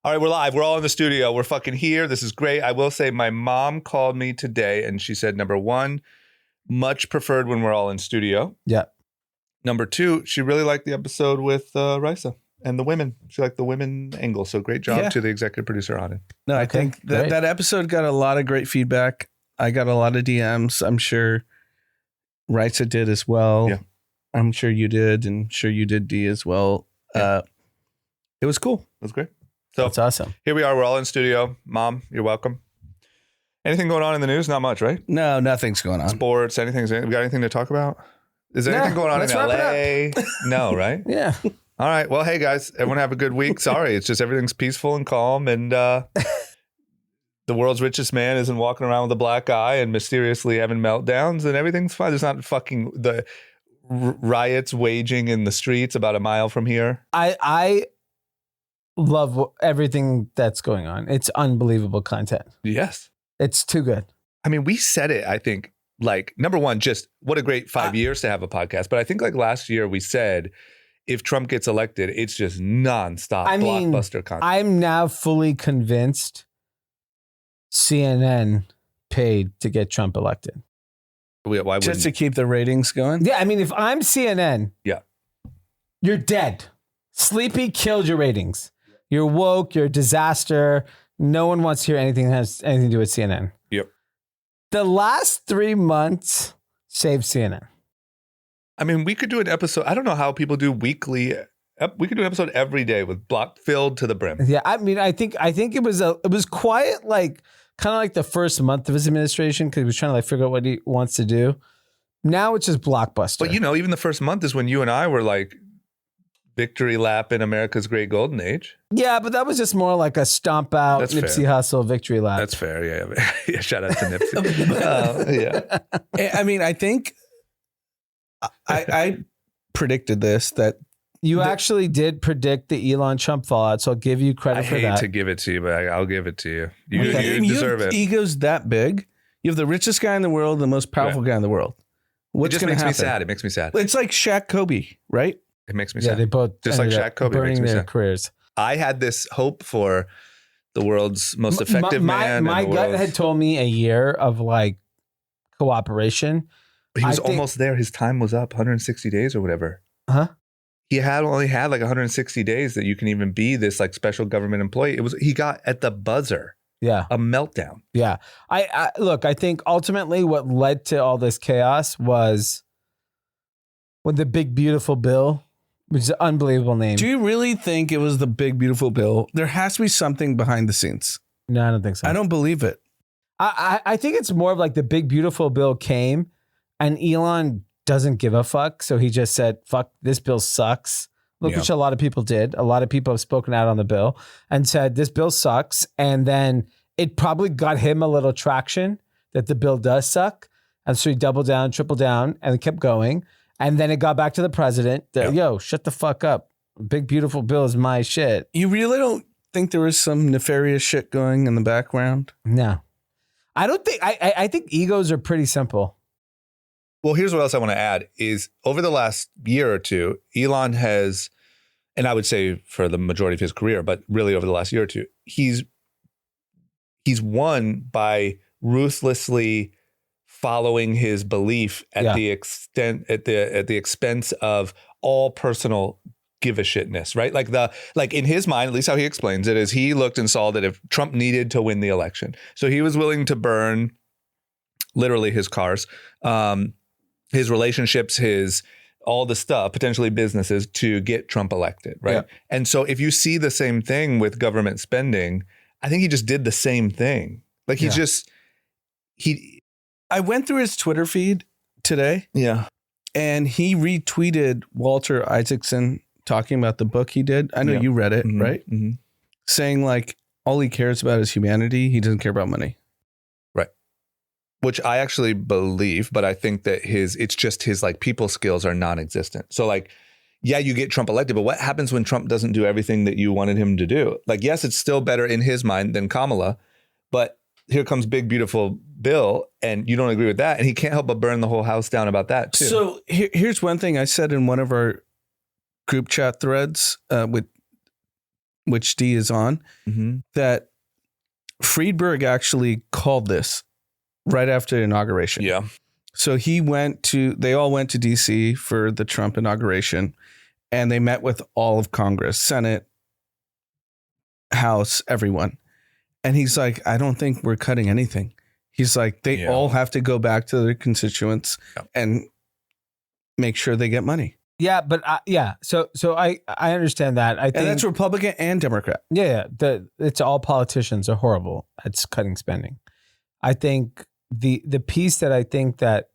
All right, we're live. We're all in the studio. We're fucking here. This is great. I will say my mom called me today and she said, number one, much preferred when we're all in studio. Yeah. Number two, she really liked the episode with Risa and the women. She liked the women angle. So great job to the executive producer on it. No, I think that episode got a lot of great feedback. I got a lot of DMs. I'm sure Risa did as well. Yeah. I'm sure you did, and sure you did, D, as well. Yeah. It was cool. It was great. So That's awesome. Here we are. We're all in studio. Mom, you're welcome. Anything going on in the news? Not much, right? No, nothing's going on. Sports, anything? We got anything to talk about? Is there anything going on in LA? No, right? Yeah. All right. Well, hey, guys, everyone have a good week. Sorry. It's just everything's peaceful and calm. And the world's richest man isn't walking around with a black eye and mysteriously having meltdowns and everything's fine. There's not fucking the riots waging in the streets about a mile from here. I love everything that's going on. It's unbelievable content. Yes. It's too good. I mean, we said it, I think, like, number one, just what a great 5 years to have a podcast. But I think like last year we said, if Trump gets elected, it's just nonstop blockbuster content. I'm now fully convinced CNN paid to get Trump elected. Why wouldn't? Just to keep the ratings going? Yeah, I mean, if I'm CNN, yeah, you're dead. Sleepy killed your ratings. You're woke. You're a disaster. No one wants to hear anything that has anything to do with CNN. Yep. The last 3 months saved CNN. I mean, we could do an episode. I don't know how people do weekly. We could do an episode every day with block filled to the brim. Yeah, I mean, I think it was quiet, like kind of like the first month of his administration because he was trying to like figure out what he wants to do. Now it's just blockbuster. But even the first month is when you and I were like victory lap in America's great golden age. Yeah, but that was just more like a stomp out Nipsey Hussle victory lap. That's fair. Yeah. Yeah. Shout out to Nipsey. Yeah. I mean, I think I predicted this, that you actually did predict the Elon Trump fallout, so I'll give you credit for that. I hate to give it to you, but I'll give it to you. You deserve it. Egos that big. You have the richest guy in the world, the most powerful guy in the world. What's going to happen? It makes me sad. It's like Shaq Kobe, right? It makes me sad. Yeah, they both just like Shaq Kobe burning makes me their sad. careers. I had this hope for the world's most effective man. My gut had told me a year of like cooperation. But he was almost there. His time was up, 160 days or whatever. Huh? He only had like 160 days that you can even be this like special government employee. He got at the buzzer. Yeah. A meltdown. Yeah. I look, I think ultimately what led to all this chaos was when the Big Beautiful Bill, which is an unbelievable name. Do you really think it was the Big Beautiful Bill? There has to be something behind the scenes. No, I don't think so. I don't believe it. I think it's more of like the Big Beautiful Bill came and Elon doesn't give a fuck. So he just said, fuck, this bill sucks. Which a lot of people did. A lot of people have spoken out on the bill and said, this bill sucks. And then it probably got him a little traction that the bill does suck. And so he doubled down, tripled down, and kept going. And then it got back to the president. Yo, shut the fuck up. Big Beautiful Bill is my shit. You really don't think there was some nefarious shit going in the background? No. I don't think, I think egos are pretty simple. Well, here's what else I want to add is over the last year or two, Elon has, and I would say for the majority of his career, but really over the last year or two, he's won by ruthlessly following his belief at the expense of all personal give a shitness, right? Like in his mind, at least how he explains it, is he looked and saw that if Trump needed to win the election, so he was willing to burn literally his cars, his relationships, all the stuff, potentially businesses, to get Trump elected, right? Yeah. And so if you see the same thing with government spending, I think he just did the same thing. Like I went through his Twitter feed today. Yeah. And he retweeted Walter Isaacson talking about the book he did. I know you read it, right? Mm-hmm. Saying like all he cares about is humanity. He doesn't care about money. Which I actually believe, but I think that it's just his like people skills are non-existent. So like, yeah, you get Trump elected, but what happens when Trump doesn't do everything that you wanted him to do? Like, yes, it's still better in his mind than Kamala, but here comes Big Beautiful Bill and you don't agree with that. And he can't help but burn the whole house down about that too. So here's one thing I said in one of our group chat threads with which D is on, that Friedberg actually called this right after the inauguration. Yeah. So they all went to DC for the Trump inauguration, and they met with all of Congress, Senate, House, everyone. And he's like, I don't think we're cutting anything. He's like, they all have to go back to their constituents and make sure they get money. Yeah, but So I understand that. I think And that's Republican and Democrat. Yeah. It's all politicians are horrible at cutting spending. I think the piece that I think that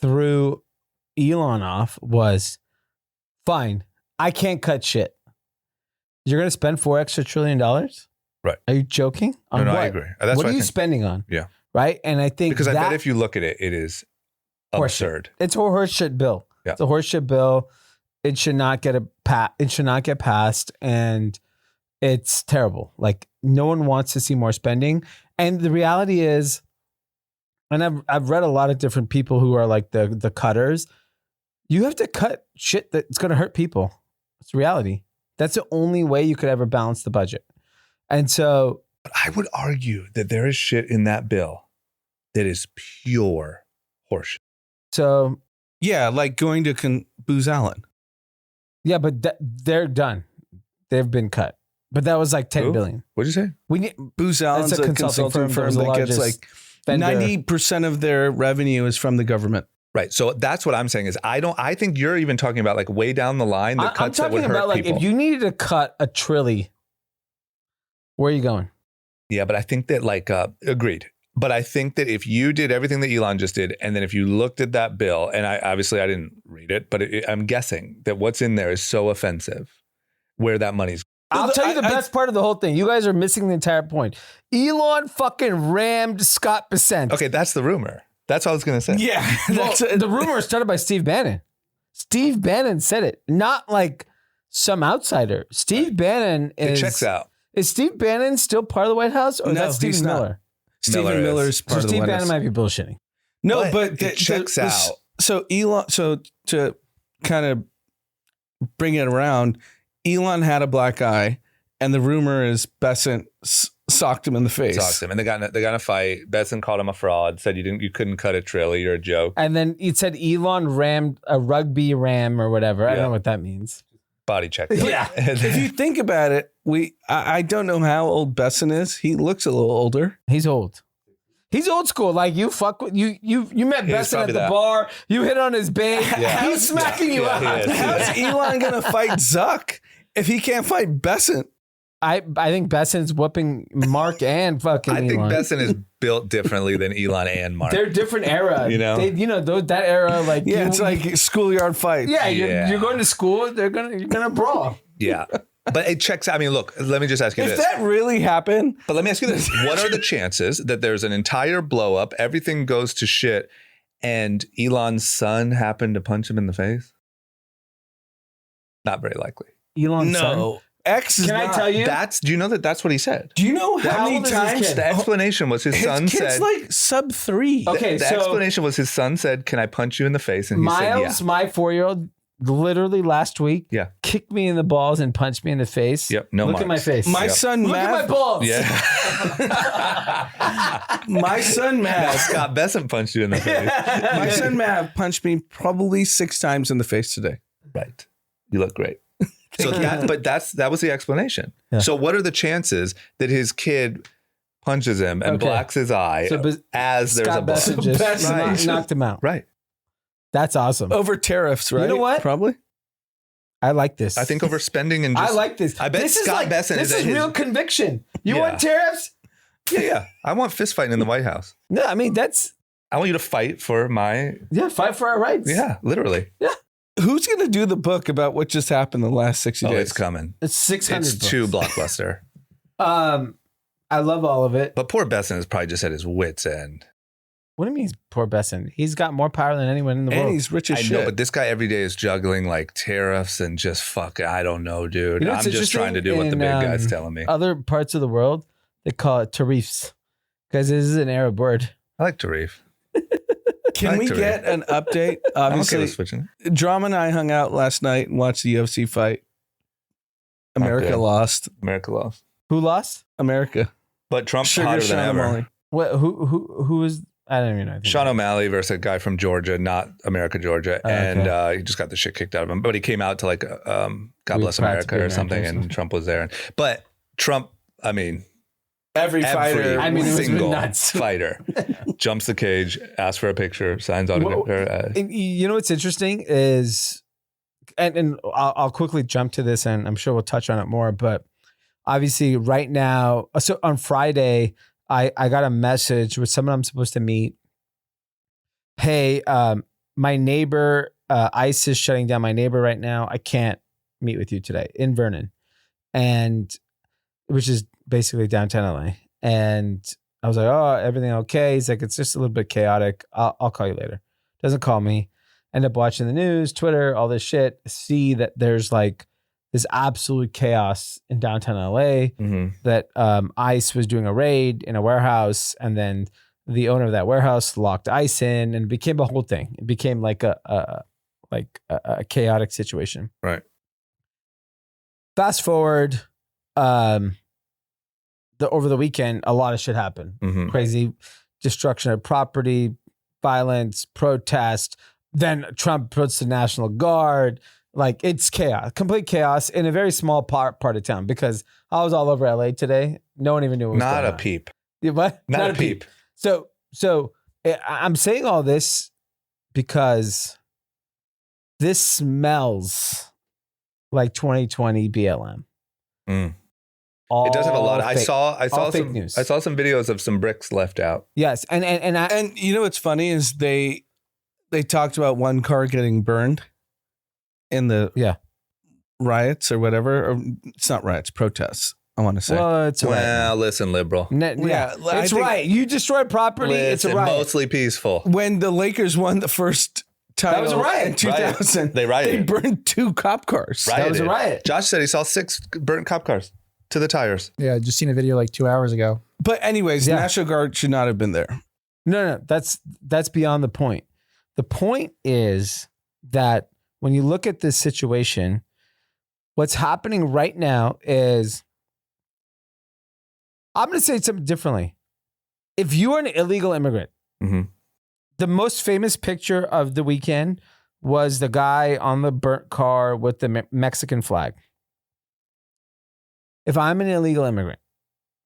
threw Elon off was, fine, I can't cut shit. You're going to spend $4 trillion? Right. Are you joking? On No, what? I agree. That's what are I you think. spending on? Yeah. Right. And I think because I bet if you look at it, it is absurd. It's a horseshit bill. Yeah. It's a horseshit bill. It should not get it should not get passed, and it's terrible. Like, no one wants to see more spending. And the reality is, and I've read a lot of different people who are like the cutters. You have to cut shit that's going to hurt people. It's reality. That's the only way you could ever balance the budget. And so, But I would argue that there is shit in that bill that is pure horseshit. So Yeah, like going to Booz Allen. yeah, but they're done. They've been cut. But that was like $10 billion. What'd you say? We need Booz Allen's a consulting firm that gets like 90% of their revenue is from the government. Right. So that's what I'm saying is I think you're even talking about like way down the line, the cuts that would hurt about like people. if you needed to cut $1 trillion, where are you going? Yeah, but I think that like, agreed. But I think that if you did everything that Elon just did, and then if you looked at that bill, and I didn't read it, but I'm guessing that what's in there is so offensive where that money's. I'll tell you the best part of the whole thing. You guys are missing the entire point. Elon fucking rammed Scott Bessent. Okay, that's the rumor. That's all I was going to say. Yeah. Well, the rumor started by Steve Bannon. Steve Bannon said it, not like some outsider. Steve Bannon It checks out. Is Steve Bannon still part of the White House, or is No, that Stephen he's not. Miller? Stephen Miller's So part of the Steve White Bannon House. might be bullshitting. No, but it checks out. So Elon, so to kind of bring it around, Elon had a black eye, and the rumor is Bessent socked him in the face. Socked him, and they got in a fight. Bessent called him a fraud. Said you couldn't cut $1 trillion. You're a joke. And then it said Elon rammed a rugby ram or whatever. I don't know what that means. Body check. Yeah. If you think about it, I don't know how old Bessent is. He looks a little older. He's old. He's old school. Like you fuck with you met He is Bessent at probably the that. bar. You hit on his babe. Yeah. He's smacking you Yeah, out. he is. How's Elon gonna fight Zuck if he can't fight Bessent? I think Bessent's whooping Mark and fucking I think Elon. Bessent is built differently than Elon and Mark. They're different era. You know? That era, like Yeah, it's like schoolyard fight. yeah, Yeah. You're going to school. You're gonna brawl. Yeah. But it checks out. I mean, look, let me just ask you If this. that really happened, But let me ask you this. What are the chances that there's an entire blow up, everything goes to shit, and Elon's son happened to punch him in the face? Not very likely. Elon's son. no. X is Can I not. tell you? Do you know that that's what he said? Do you know how How many old is his times kid? The explanation was his son kid's said, like sub 3? Okay, the so explanation was his son said, "Can I punch you in the face?" And he Miles, said, my 4-year-old, literally last week, Yeah. kicked me in the balls and punched me in the face. Yep, no Look at my marks. face. My Yep. son Look at my Mav. balls. Yeah. My son Now, Mav. Scott Bessent punched you in the face. My son Mav punched me probably 6 times in the face today. Right. You look great. So that was the explanation. Yeah. So what are the chances that his kid punches him and Okay. blacks his eye So as there's a Scott blow? Bessent just Bessent. knocked him out. Right. That's awesome. Over tariffs, right? know what? Probably. I like this. I think over spending and I just like this. I bet this Scott Bessent This is at is his- real conviction. You Yeah. want tariffs? yeah. I want fist fighting in the White House. No, I mean that's I want you to fight for my fight for our rights. literally. Who's going to do the book about what just happened the last 60 Oh, days? it's coming. It's 600. It's too blockbuster. I love all of it. But poor Bessent is probably just at his wits' end. What do you mean, he's poor Bessent? He's got more power than anyone in the And world. he's rich as I shit. know, but this guy every day is juggling like tariffs and just I don't know, dude. You know what's I'm just trying to do what the interesting? big In, guy's telling me. Other parts of the world, they call it tarifs because this is an Arab word. I like Tarif. Can we Factory. get an update? I'm okay Obviously, with switching. Drama and I hung out last night and watched the UFC fight. America lost. America lost. Who lost? America. But Trump's Sugar hotter Sean than ever. O'Malley. What? Who was? I don't even know. Sean O'Malley versus a guy from Georgia, not America, Georgia. And he just got the shit kicked out of him. But he came out to like, God Bless America or something. And Trump was there. But Trump, I mean, every fighter, single fighter jumps the cage, asks for a picture, signs autograph. You know what's interesting is, and I'll quickly jump to this, and I'm sure we'll touch on it more. But obviously, right now, so on Friday, I got a message with someone I'm supposed to meet. Hey, my neighbor, ICE is shutting down my neighbor right now. I can't meet with you today in Vernon, and which is basically downtown LA. And I was like, oh, everything okay? He's like, it's just a little bit chaotic. I'll call you later. Doesn't call me. End up watching the news, Twitter, all this shit. See that there's like this absolute chaos in downtown LA, that ICE was doing a raid in a warehouse, and then the owner of that warehouse locked ICE in, and it became a whole thing. It became like a chaotic situation. Right. Fast forward, over the weekend, a lot of shit happened. Crazy destruction of property, violence, protest. Then Trump puts the National Guard. Like, it's chaos, complete chaos in a very small part of town, because I was all over LA today. No one even knew what was going on. Not a peep. Yeah, what? Not a peep. So I'm saying all this because this smells like 2020 BLM. It does have a lot. I saw some news. I saw some videos of some bricks left out. Yes, and you know what's funny is they talked about one car getting burned in the riots or whatever. Or it's not riots, protests. I want to say. Well, it's well, listen, liberal. It's right. You destroy property. It's a riot. Mostly peaceful. When the Lakers won the first title, that was a riot in 2000. They rioted. They burned 2 cop cars. Rioted. That was a riot. Josh said he saw 6 burnt cop cars to the tires. Yeah, I just seen a video like 2 hours ago. But anyways, National Guard should not have been there. No, that's beyond the point. The point is that when you look at this situation, what's happening right now is, I'm going to say something differently. If you are an illegal immigrant, the most famous picture of the weekend was the guy on the burnt car with the Mexican flag. If I'm an illegal immigrant,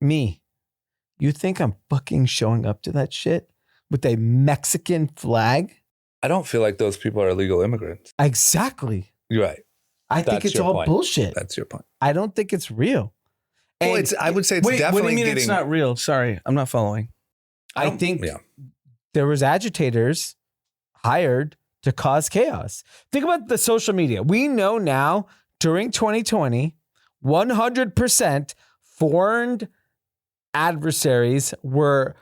you think I'm fucking showing up to that shit with a Mexican flag? I don't feel like those people are illegal immigrants. Exactly. You're right. I think it's all bullshit. That's your point. I don't think it's real. Well, I would say it's Wait, definitely what do you mean getting. It's not real. Sorry, I'm not following. I think there was agitators hired to cause chaos. Think about the social media. We know now during 2020, 100% foreign adversaries were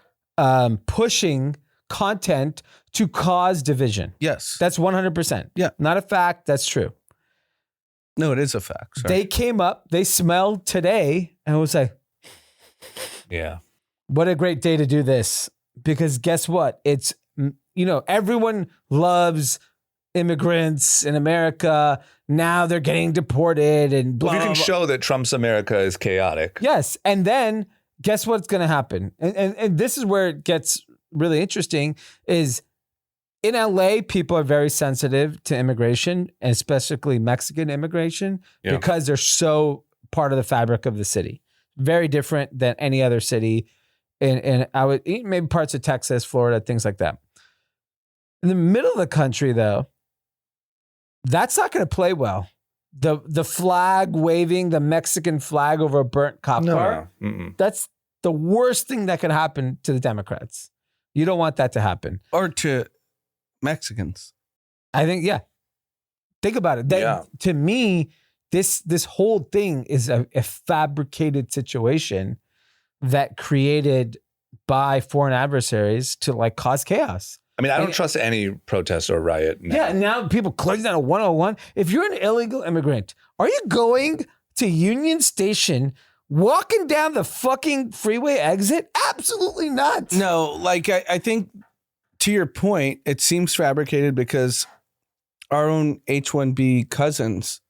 pushing content to cause division. Yes. That's 100%. Yeah. Not a fact. That's true. No, it is a fact. Sorry. They came up, they smelled today, and was like, yeah, what a great day to do this. Because guess what? It's, everyone loves immigrants in America. Now they're getting deported and blah, well, if you can blah, blah. show that Trump's America is chaotic. Yes. And then guess what's going to happen? And this is where it gets really interesting is in LA, people are very sensitive to immigration, and especially Mexican immigration, because they're so part of the fabric of the city. Very different than any other city. And I would maybe parts of Texas, Florida, things like that. In the middle of the country, though, that's not going to play well. The flag waving, the Mexican flag over a burnt cop car. That's the worst thing that could happen to the Democrats. You don't want that to happen. Or to Mexicans. I think, think about it. To me, this whole thing is a fabricated situation that created by foreign adversaries to like cause chaos. I mean, I don't trust any protest or riot now. Yeah, now people closing down a 101. If you're an illegal immigrant, are you going to Union Station, walking down the fucking freeway exit? Absolutely not. No, like I think to your point, it seems fabricated because our own H-1B cousins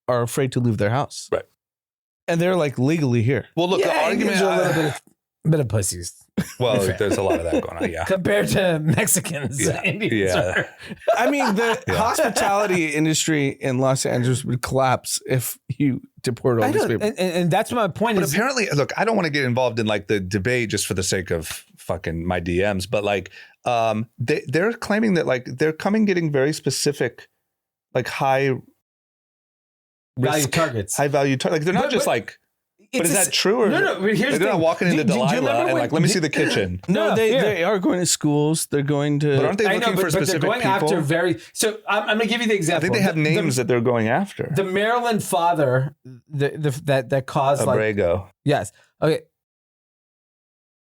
are afraid to leave their house. Right. and they're like legally here. Well, look, the argument. are a little bit of pussies. Well, there's a lot of that going on. Yeah. Compared to Mexicans. Indians are. I mean, the hospitality industry in Los Angeles would collapse if you deport all these people. And that's my point. But apparently, look, I don't want to get involved in like the debate just for the sake of fucking my DMs, but like they're claiming that like they're getting very specific, like high value targets. High value targets. Like they're not just like. But is that true? Or no. Here's they're not walking into Delilah and like, let me see the kitchen. No, they are going to schools. They're going to. But aren't they looking for specific people? They're going after So I'm going to give you the example. I think they have names that they're going after. The Maryland father that caused Abrego. Yes. Okay.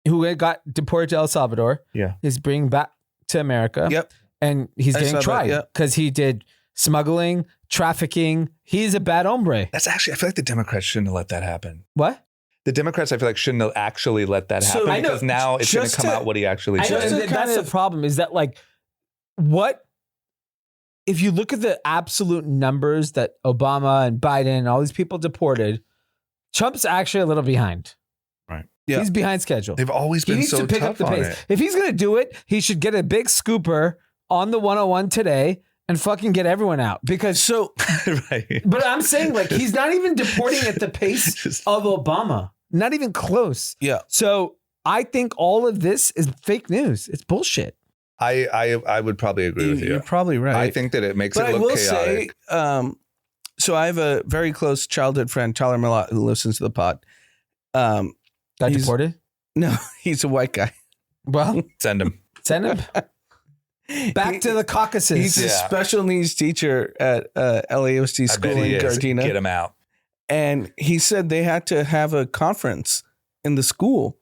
Who got deported to El Salvador? Yeah. Is bringing back to America. Yep. And he's getting tried because he did smuggling, trafficking. He's a bad hombre. That's actually, I feel like the Democrats shouldn't have let that happen. What? The Democrats, I feel like, shouldn't have actually let that happen because now it's going to come out what he actually said. That's the problem is that like, what, if you look at the absolute numbers that Obama and Biden and all these people deported, Trump's actually a little behind. Right. Yeah. He's behind schedule. They've always been so tough on it. If he's going to do it, he should get a big scooper on the 101 today and fucking get everyone out because right. But I'm saying like he's not even deporting at the pace of Obama, not even close. Yeah. So I think all of this is fake news. It's bullshit. I would probably agree with you. You're probably right. I think that it makes it look chaotic. Say, so I have a very close childhood friend, Tyler Merlot, who listens to the pod. Got deported? No, he's a white guy. Well, send him. Back to the Caucasus. He's a special needs teacher at LAOC school in Gardena. Get him out. And he said they had to have a conference in the school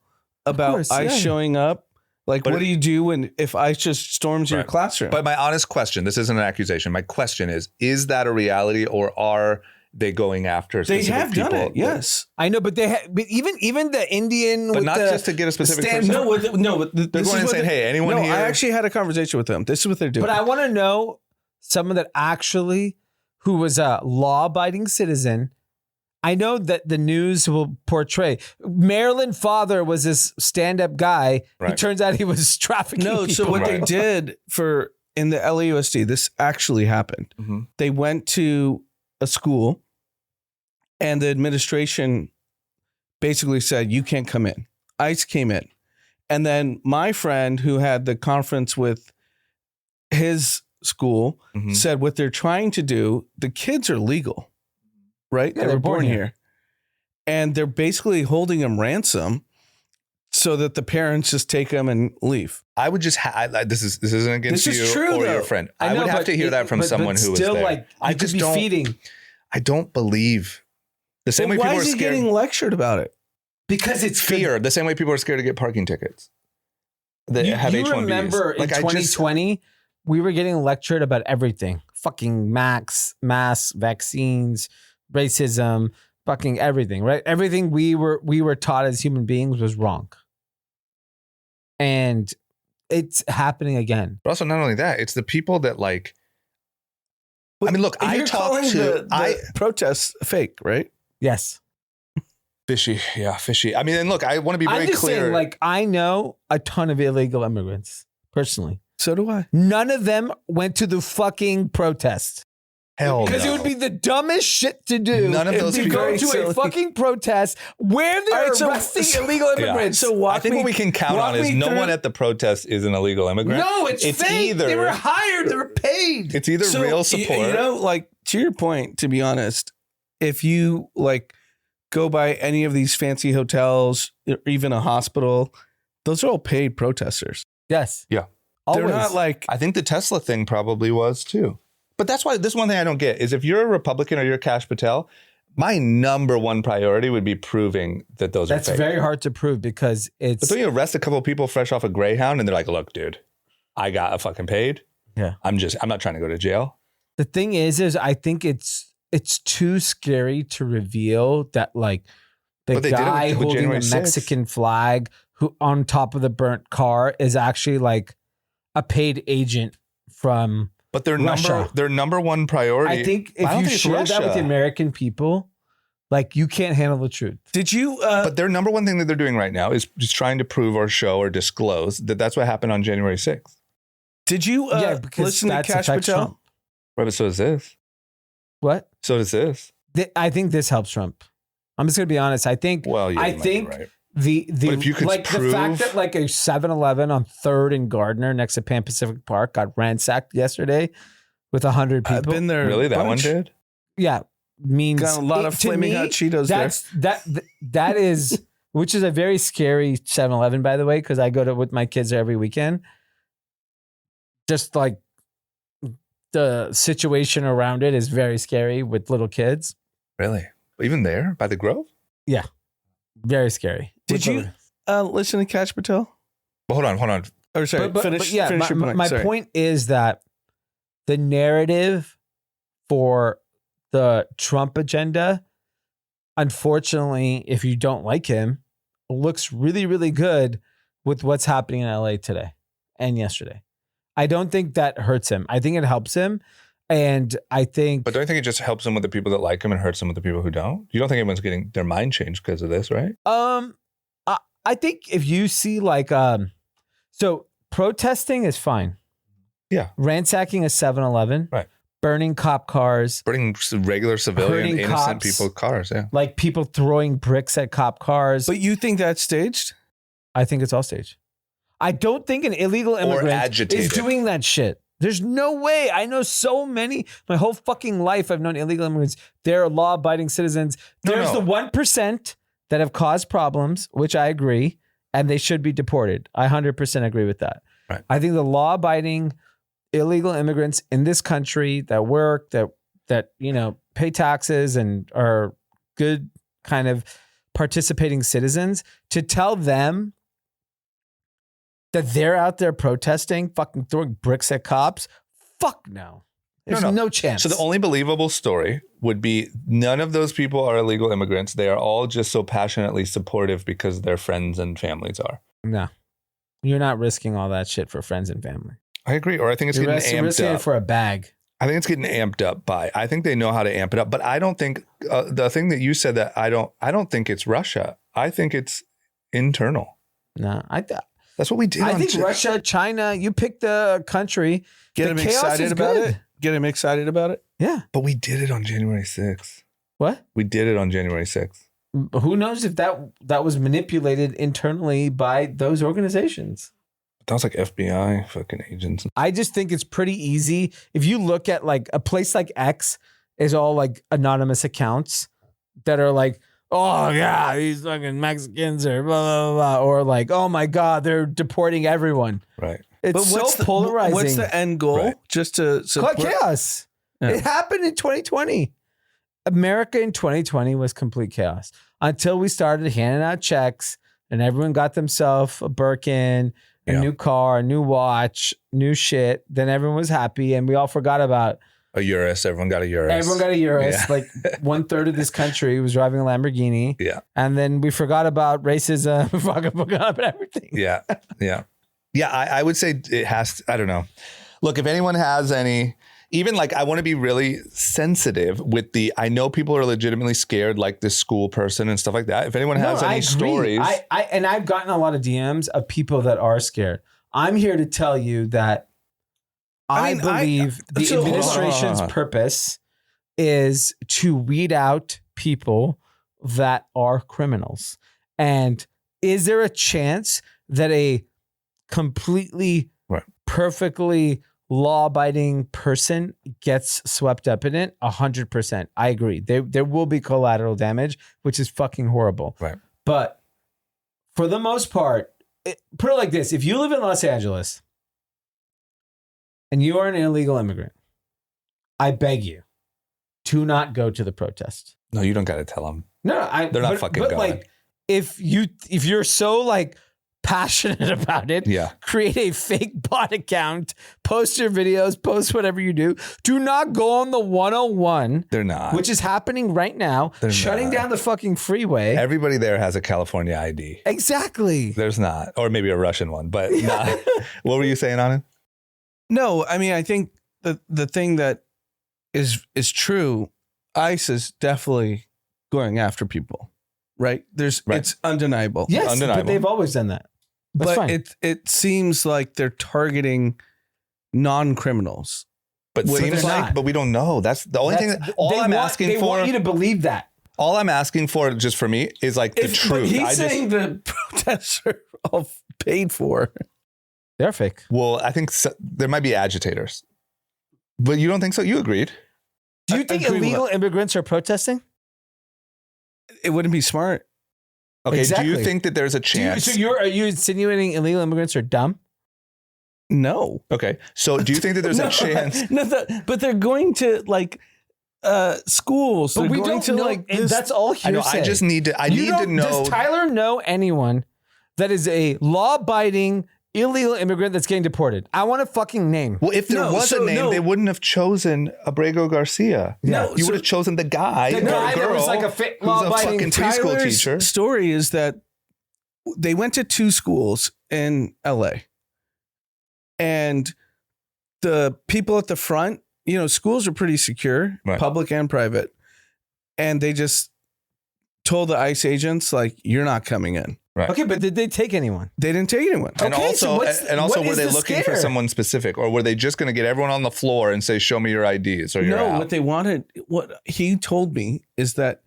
about ICE showing up. Like, what do you do if ICE just storms your classroom? But my honest question, this isn't an accusation. My question is that a reality or are they going after specific people? They have done it, yes. I know, but but even the Indian, but not just to get a specific person. No, they're going and saying, "Hey, anyone here?" I actually had a conversation with them. This is what they're doing. But I want to know someone that actually, who was a law-abiding citizen. I know that the news will portray Maryland father was this stand-up guy. Right. It turns out he was trafficking. No, people. So what they did in the LAUSD, this actually happened. Mm-hmm. They went to a school and the administration basically said, you can't come in. ICE came in. And then my friend who had the conference with his school said what they're trying to do, the kids are legal, right? Yeah, they were born here. And they're basically holding them ransom so that the parents just take them and leave. I would just this isn't against you or your friend. I would have to hear that from someone who was there. Like, I just don't. Feeding. I don't believe the same way people are scared. Why is he getting lectured about it? Because it's fear. The same way people are scared to get parking tickets. You remember in 2020, we were getting lectured about everything: fucking masks, vaccines, racism, fucking everything. Right? Everything we were taught as human beings was wrong, and it's happening again. But also, not only that, it's the people that like. I mean, look, I talked to the protests fake, right? Yes. Fishy. Yeah, fishy. I mean, and look, I want to be very clear. Saying, like, I know a ton of illegal immigrants personally. So do I. None of them went to the fucking protest. Hell no. Because it would be the dumbest shit to do. None of those people go to a fucking protest where they're arresting illegal immigrants. Yeah. So I think what we can count on is no one at the protest is an illegal immigrant. No, it's fake. They were hired. They were paid. It's either real support. You know, like to your point, to be honest, if you like go by any of these fancy hotels or even a hospital, those are all paid protesters. Yes. Yeah. Always. They're not like. I think the Tesla thing probably was too. But that's why this one thing I don't get is if you're a Republican or you're Kash Patel, my number one priority would be proving that those are fake. That's very hard to prove because it's. But don't you arrest a couple of people fresh off a Greyhound and they're like, look, dude, I got fucking paid. Yeah. I'm not trying to go to jail. The thing is I think it's too scary to reveal that like the guy holding the Mexican flag who on top of the burnt car is actually like a paid agent from. But their number one priority. I think if you share that with the American people, Like, you can't handle the truth. Did you? But their number one thing that they're doing right now is just trying to prove or show or disclose that that's what happened on January 6th. Did you because listen to that Cash affects Patel? Trump. Right, but so does this. What? So does this. I think this helps Trump. I'm just gonna be honest. I think. Well, yeah, I you might be think right. the But if you could like prove- the fact that like a 7-Eleven on 3rd and Gardner next to Pan Pacific Park got ransacked yesterday with 100 people. I've been there. Really, a that one bunch. did? Yeah, means Got a lot of to flaming me, hot Cheetos there. that is, which is a very scary 7-Eleven, by the way, because I go to with my kids there every weekend. Just like the situation around it is very scary with little kids. Really? Even there by the Grove? Very scary. Did you listen to Cash Patel? Well, hold on. Or sorry, finish your point. My Sorry. point is that the narrative for the Trump agenda, unfortunately, if you don't like him, looks really, really good with what's happening in LA today and yesterday. I don't think that hurts him. I think it helps him. And I think, But don't you think it just helps them with the people that like him and hurts them with the people who don't? You don't think anyone's getting their mind changed because of this, right? I think if you see like, so protesting is fine. Yeah. Ransacking a 7-Eleven. Right. Burning cop cars. Burning regular civilian, Hurting innocent cops. people cars, yeah. Like people throwing bricks at cop cars. But you think that's staged? I think it's all staged. I don't think an illegal immigrant agitated. is doing that shit. There's no way. I know so many. My whole fucking life, I've known illegal immigrants. They're law-abiding citizens. There's the 1% that have caused problems, which I agree, and they should be deported. I 100% agree with that. Right. I think the law-abiding illegal immigrants in this country that work, that pay taxes and are good kind of participating citizens, to tell them that they're out there protesting, fucking throwing bricks at cops, fuck no. There's no chance. So the only believable story would be none of those people are illegal immigrants. They are all just so passionately supportive because their friends and families are. No. You're not risking all that shit for friends and family. I agree. Or I think it's You're getting risking amped it up. for a bag. I think it's getting amped up by. I think they know how to amp it up. But I don't think the thing that you said that I don't think it's Russia. I think it's internal. No, That's what we did. I think Russia, China, you pick the country. Get the him chaos excited is about good. it. Get him excited about it. Yeah. But we did it on January 6th. What? We did it on January 6th. Who knows if that was manipulated internally by those organizations? That was like FBI fucking agents. I just think it's pretty easy. If you look at like a place like X is all like anonymous accounts that are like, oh yeah, these fucking Mexicans or blah, blah, blah. Or like, oh my God, they're deporting everyone. Right. It's so polarizing. What's the end goal? Right. Just to support chaos. Yeah. It happened in 2020. America in 2020 was complete chaos until we started handing out checks and everyone got themselves a Birkin, a new car, a new watch, new shit. Then everyone was happy and we all forgot about a Urus. Everyone got a Urus. Everyone got a Urus. Yeah. Like 1/3 of this country was driving a Lamborghini. Yeah. And then we forgot about racism, fucking forgot about everything. Yeah. Yeah. Yeah. I would say it has, I don't know. Look, if anyone has any, even like, I want to be really sensitive with I know people are legitimately scared, like this school person and stuff like that. If anyone has any stories. And I've gotten a lot of DMs of people that are scared. I'm here to tell you that I believe the administration's purpose is to weed out people that are criminals. And is there a chance that a completely perfectly law-abiding person gets swept up in it? 100%. I agree. There will be collateral damage, which is fucking horrible. Right. But for the most part, put it like this. If you live in Los Angeles and you are an illegal immigrant, I beg you to not go to the protest. No, you don't got to tell them. No, they're not fucking going. Like, if you're so like passionate about it, create a fake bot account, post your videos, post whatever you do. Do not go on the 101. They're not. Which is happening right now, shutting down the fucking freeway. Everybody there has a California ID. Exactly. There's not. Or maybe a Russian one, but not. What were you saying, Anand? No, I mean, I think the thing that is true, ICE is definitely going after people, right? It's undeniable. Yes, Undeniable. but they've always done that. That's but fine. it seems like they're targeting non-criminals. But Well, seems they're like, not. but we don't know. That's the only thing. All I'm asking they for. want you to believe that. All I'm asking for, just for me, is like the But truth. he's saying the protests are all paid for. They're fake. Well, I think there might be agitators, but you don't think so? You agreed. Do you think agree with illegal immigrants are protesting? It wouldn't be smart. Okay. Do Exactly. you think that there's a chance? Are you insinuating illegal immigrants are dumb? No. Okay. So do you think that there's a chance? But they're going to like schools. But They're we going don't to know. like And this- that's all hearsay. I know. I just need to. I need to know. Does Tyler know anyone that is a law-abiding illegal immigrant that's getting deported? I want a fucking name. Well, if there No, was a so name, no. they wouldn't have chosen Abrego Garcia. No, you so- would have chosen the guy, The or guy that girl was like a who's a law-abiding fucking preschool Tyler's teacher. story is that they went to 2 schools in LA, and the people at the front, schools are pretty secure, Right. public and private, and they just told the ICE agents like, "You're not coming in." Okay, but did they take anyone? They didn't take anyone. And Okay, so also, what were is they the looking for scare? someone specific, or were they just going to get everyone on the floor and say, "Show me your IDs," or you're No, out? what they wanted, what he told me is that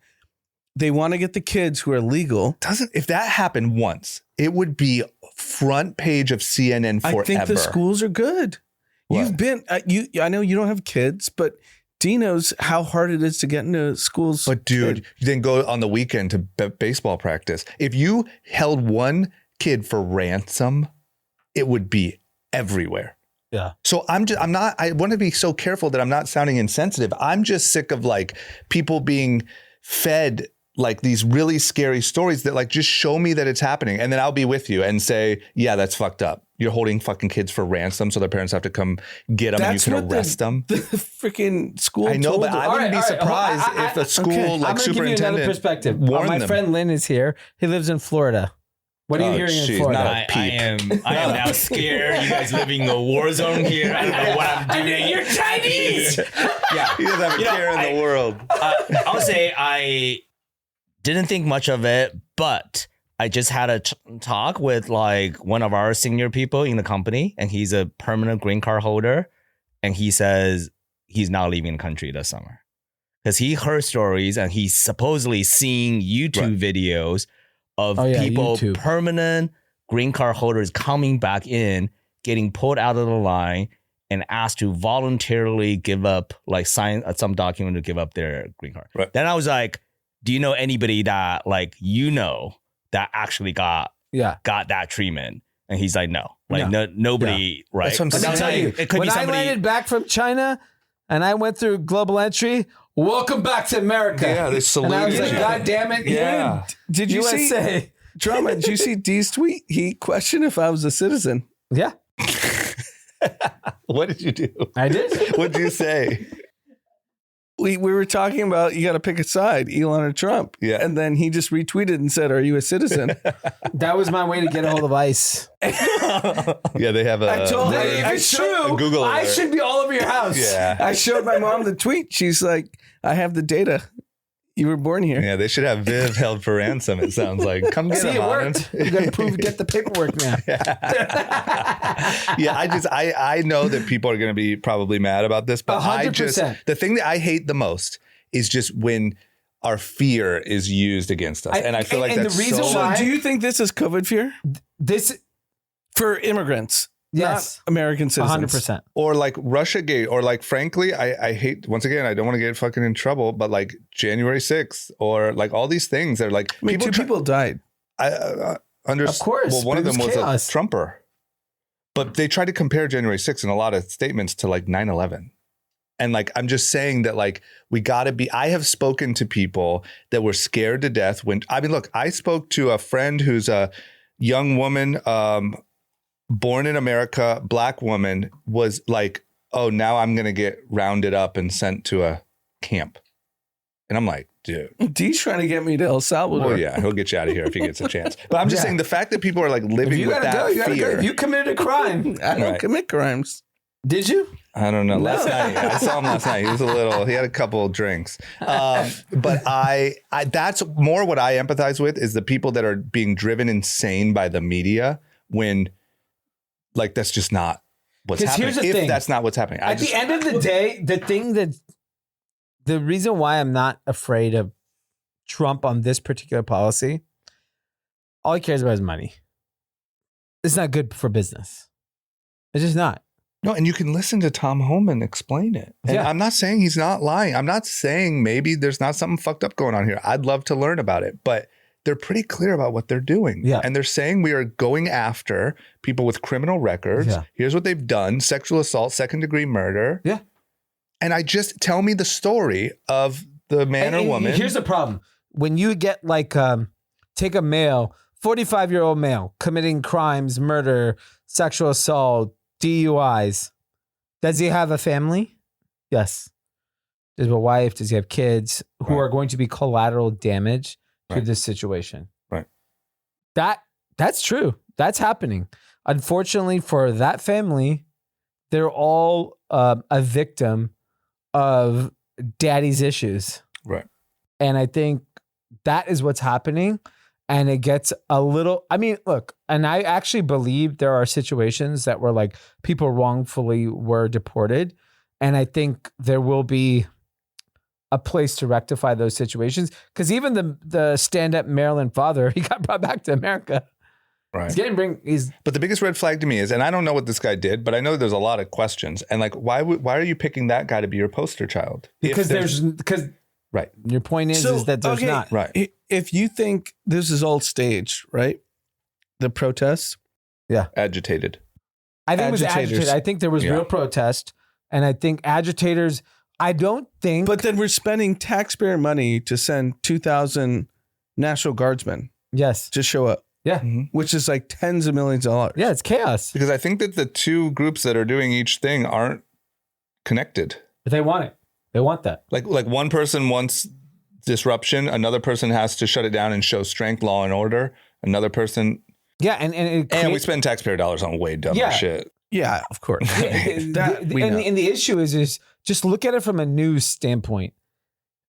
they want to get the kids who are legal. If that happened once, it would be front page of CNN forever. I think the schools are good. What? You've been, I know you don't have kids, but Dee knows how hard it is to get into schools. But dude, you didn't go on the weekend to baseball practice. If you held one kid for ransom, it would be everywhere. Yeah. So I want to be so careful that I'm not sounding insensitive. I'm just sick of like people being fed like these really scary stories that like, just show me that it's happening. And then I'll be with you and say, yeah, that's fucked up. You're holding fucking kids for ransom. So their parents have to come get them and you can arrest them. The freaking school. I know, told but them. I wouldn't be surprised if a school okay. I'm like going to give you another superintendent perspective. warned My them. friend Lynn is here. He lives in Florida. What are you hearing in she's Florida? not a I peep. am now scared. You guys living in a war zone here. I don't know what I'm doing. You're Chinese. Yeah. He doesn't have a You know, care in the world. I'll say I didn't think much of it, but I just had a talk with like one of our senior people in the company, and he's a permanent green card holder. And he says he's not leaving the country this summer because he heard stories and he's supposedly seeing YouTube videos of people, YouTube. permanent green card holders coming back in, getting pulled out of the line and asked to voluntarily give up, like sign some document to give up their green card. Right. Then I was like, do you know anybody that like, that actually got that treatment? And he's like, no, like nobody. Right. That's what I'm But saying. I'll tell you, it could when be I somebody. landed back from China and I went through global entry, welcome back to America. Yeah, they And I was saluted like, you. God damn it. Yeah. Did you see USA. Drama? Did you see Dee's tweet? He questioned if I was a citizen. Yeah, What did you do? I did. What did you say? We were talking about you got to pick a side, Elon or Trump. Yeah. And then he just retweeted and said, "Are you a citizen?" That was my way to get a hold of ICE. Yeah, they have a. I told her, If I it's showed- true, Google I alert. should be all over your house. Yeah. I showed my mom the tweet. She's like, "I have the data. You were born here." Yeah, they should have Viv held for ransom. It sounds like. Come get See, him, it Anand. worked. You got to prove, get the paperwork now. Yeah, I know that people are going to be probably mad about this, but I just 100%. the thing that I hate the most is just when our fear is used against us, and I feel like and the that's reason so. So, why- do you think this is COVID fear This, for immigrants? yes, Not American citizens. 100%. Or like Russiagate, or like frankly, I hate, once again, I don't want to get fucking in trouble, but like January 6th, or like all these things that are like I mean, two people died. Of course, Well, one but of it them was was chaos. a Trumper, but they tried to compare January 6th in a lot of statements to like 9/11. And like, I'm just saying that like, we got to be, I have spoken to people that were scared to death when, I mean, look, I spoke to a friend who's a young woman, born in America, Black woman, was like, oh, now I'm going to get rounded up and sent to a camp. And I'm like, dude. Dee's trying to get me to El Salvador. Well, yeah, he'll get you out of here if he gets a chance. But I'm just Yeah. saying the fact that people are like If living you with gotta that go, you gotta fear. go. If you committed a crime, I don't Right. commit crimes. Did you? I don't know. Last night, I saw him last night. He had a couple of drinks. But I that's more what I empathize with is the people that are being driven insane by the media when like that's just not what's happening. Here's the if thing. That's not what's happening. At the end of the day, the reason why I'm not afraid of Trump on this particular policy, all he cares about is money. It's not good for business. It's just not. No, and you can listen to Tom Homan explain it. And Yeah. I'm not saying he's not lying. I'm not saying maybe there's not something fucked up going on here. I'd love to learn about it, but they're pretty clear about what they're doing. Yeah. And they're saying we are going after people with criminal records. Yeah. Here's what they've done: sexual assault, second-degree murder. Yeah. And I just tell me the story of the man or woman. Here's the problem. When you get like, take a male, 45-year-old male committing crimes, murder, sexual assault, DUIs. Does he have a family? Yes. Does he have a wife? Does he have kids who are going to be collateral damage to this situation? Right. That's true. That's happening. Unfortunately for that family, they're all a victim of daddy's issues. Right. And I think that is what's happening. And it gets a little, I mean, look, and I actually believe there are situations that were like people wrongfully were deported. And I think there will be a place to rectify those situations. Because even the stand-up Maryland father, he got brought back to America. Right. But the biggest red flag to me is, and I don't know what this guy did, but I know there's a lot of questions. And like, why are you picking that guy to be your poster child? Because right. Your point is that there's not. Right. If you think this is all staged, right? The protests. Yeah. Agitated. I think it was agitated. I think there was real protest. And I think agitators, I don't think. But then we're spending taxpayer money to send 2,000 National Guardsmen. Yes. To show up. Yeah. Which is like tens of millions of dollars. Yeah, it's chaos. Because I think that the two groups that are doing each thing aren't connected. But they want it. They want that. Like one person wants disruption. Another person has to shut it down and show strength, law, and order. Another person. Yeah. And we spend taxpayer dollars on way dumber shit. Yeah, of course. And the issue is just look at it from a news standpoint.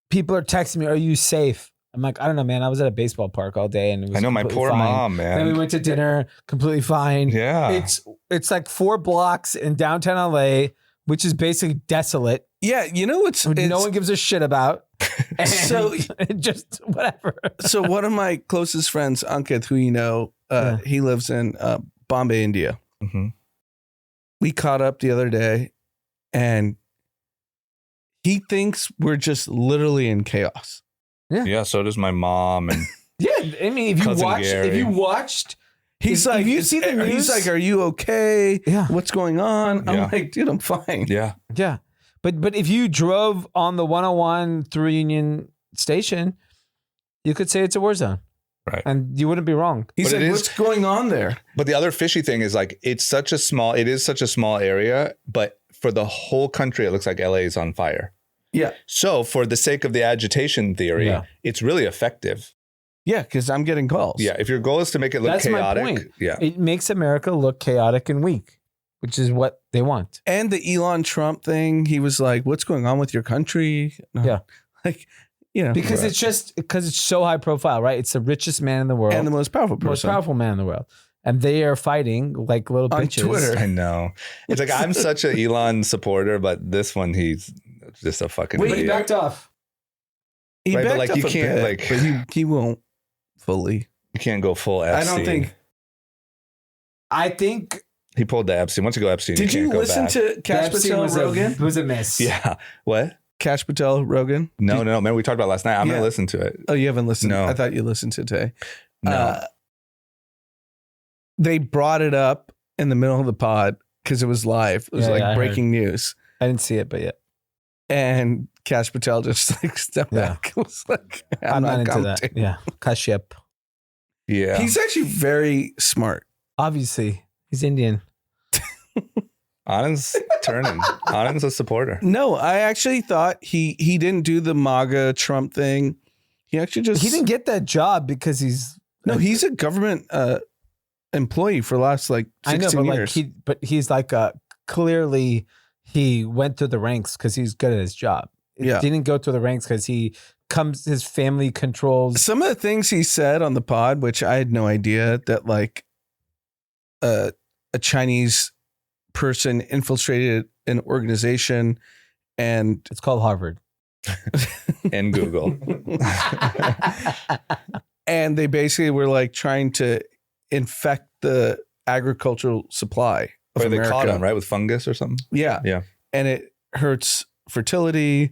People are texting me, "Are you safe?" I'm like, I don't know, man. I was at a baseball park all day, and it was I know my poor fine. mom, man. Then we went to dinner, completely fine. Yeah, it's like 4 blocks in downtown LA, which is basically desolate. Yeah, you know what's no one gives a shit about. And so just whatever. So one of my closest friends, Ankit, who you know, he lives in Bombay, India. Mm-hmm. We caught up the other day, and he thinks we're just literally in chaos. Yeah, so does my mom and yeah. I mean, if you watched, he's like, if you see the news, he's like, "Are you okay? Yeah, what's going on?" I'm like, "Dude, I'm fine." Yeah. But if you drove on the 101 through Union Station, you could say it's a war zone, right? And you wouldn't be wrong. He's like, "What's going on there?" But the other fishy thing is like, it is such a small area, but for the whole country, it looks like LA is on fire. Yeah. So for the sake of the agitation theory, it's really effective. Yeah, because I'm getting calls. Yeah. If your goal is to make it look chaotic, my point. Yeah. It makes America look chaotic and weak, which is what they want. And the Elon Trump thing, he was like, "What's going on with your country?" Yeah. Like, you know. Because it's so high profile, right? It's the richest man in the world. And the most powerful person. Most powerful man in the world. And they are fighting like little on bitches. Twitter. I know. It's like, I'm such an Elon supporter, but this one, he's just a fucking Wait, idiot. he backed off. He right, backed but like up you a can't bit, like but he won't fully. You can't go full Epstein. I don't think. I think he pulled the Epstein. Once you go Epstein, Did you you can't listen go back. to Cash Patel Rogan? Was a miss. Yeah. What? Cash Patel Rogan? No. Man, we talked about it last night. I'm Yeah. gonna listen to it. Oh, you haven't listened? No. I thought you listened to it today. No. They brought it up in the middle of the pod because it was live. It was I breaking news. I didn't see it, but yeah. And Cash Patel just like stepped back. It was like, I'm not into that. Yeah. Kashyap. Yeah. He's actually very smart. Obviously. He's Indian. Anand's turning. Anand's a supporter. No, I actually thought he didn't do the MAGA Trump thing. He actually just He didn't get that job because he's he's a government employee for the last like 16 I know, but years. he's like a clearly he went through the ranks because he's good at his job. It Yeah. didn't go through the ranks because his family controls. Some of the things he said on the pod, which I had no idea that like a Chinese person infiltrated an organization and It's called Harvard. And Google. and they basically were like trying to infect the agricultural supply of Where they America. caught him, right? With fungus or something. Yeah. Yeah. And it hurts fertility,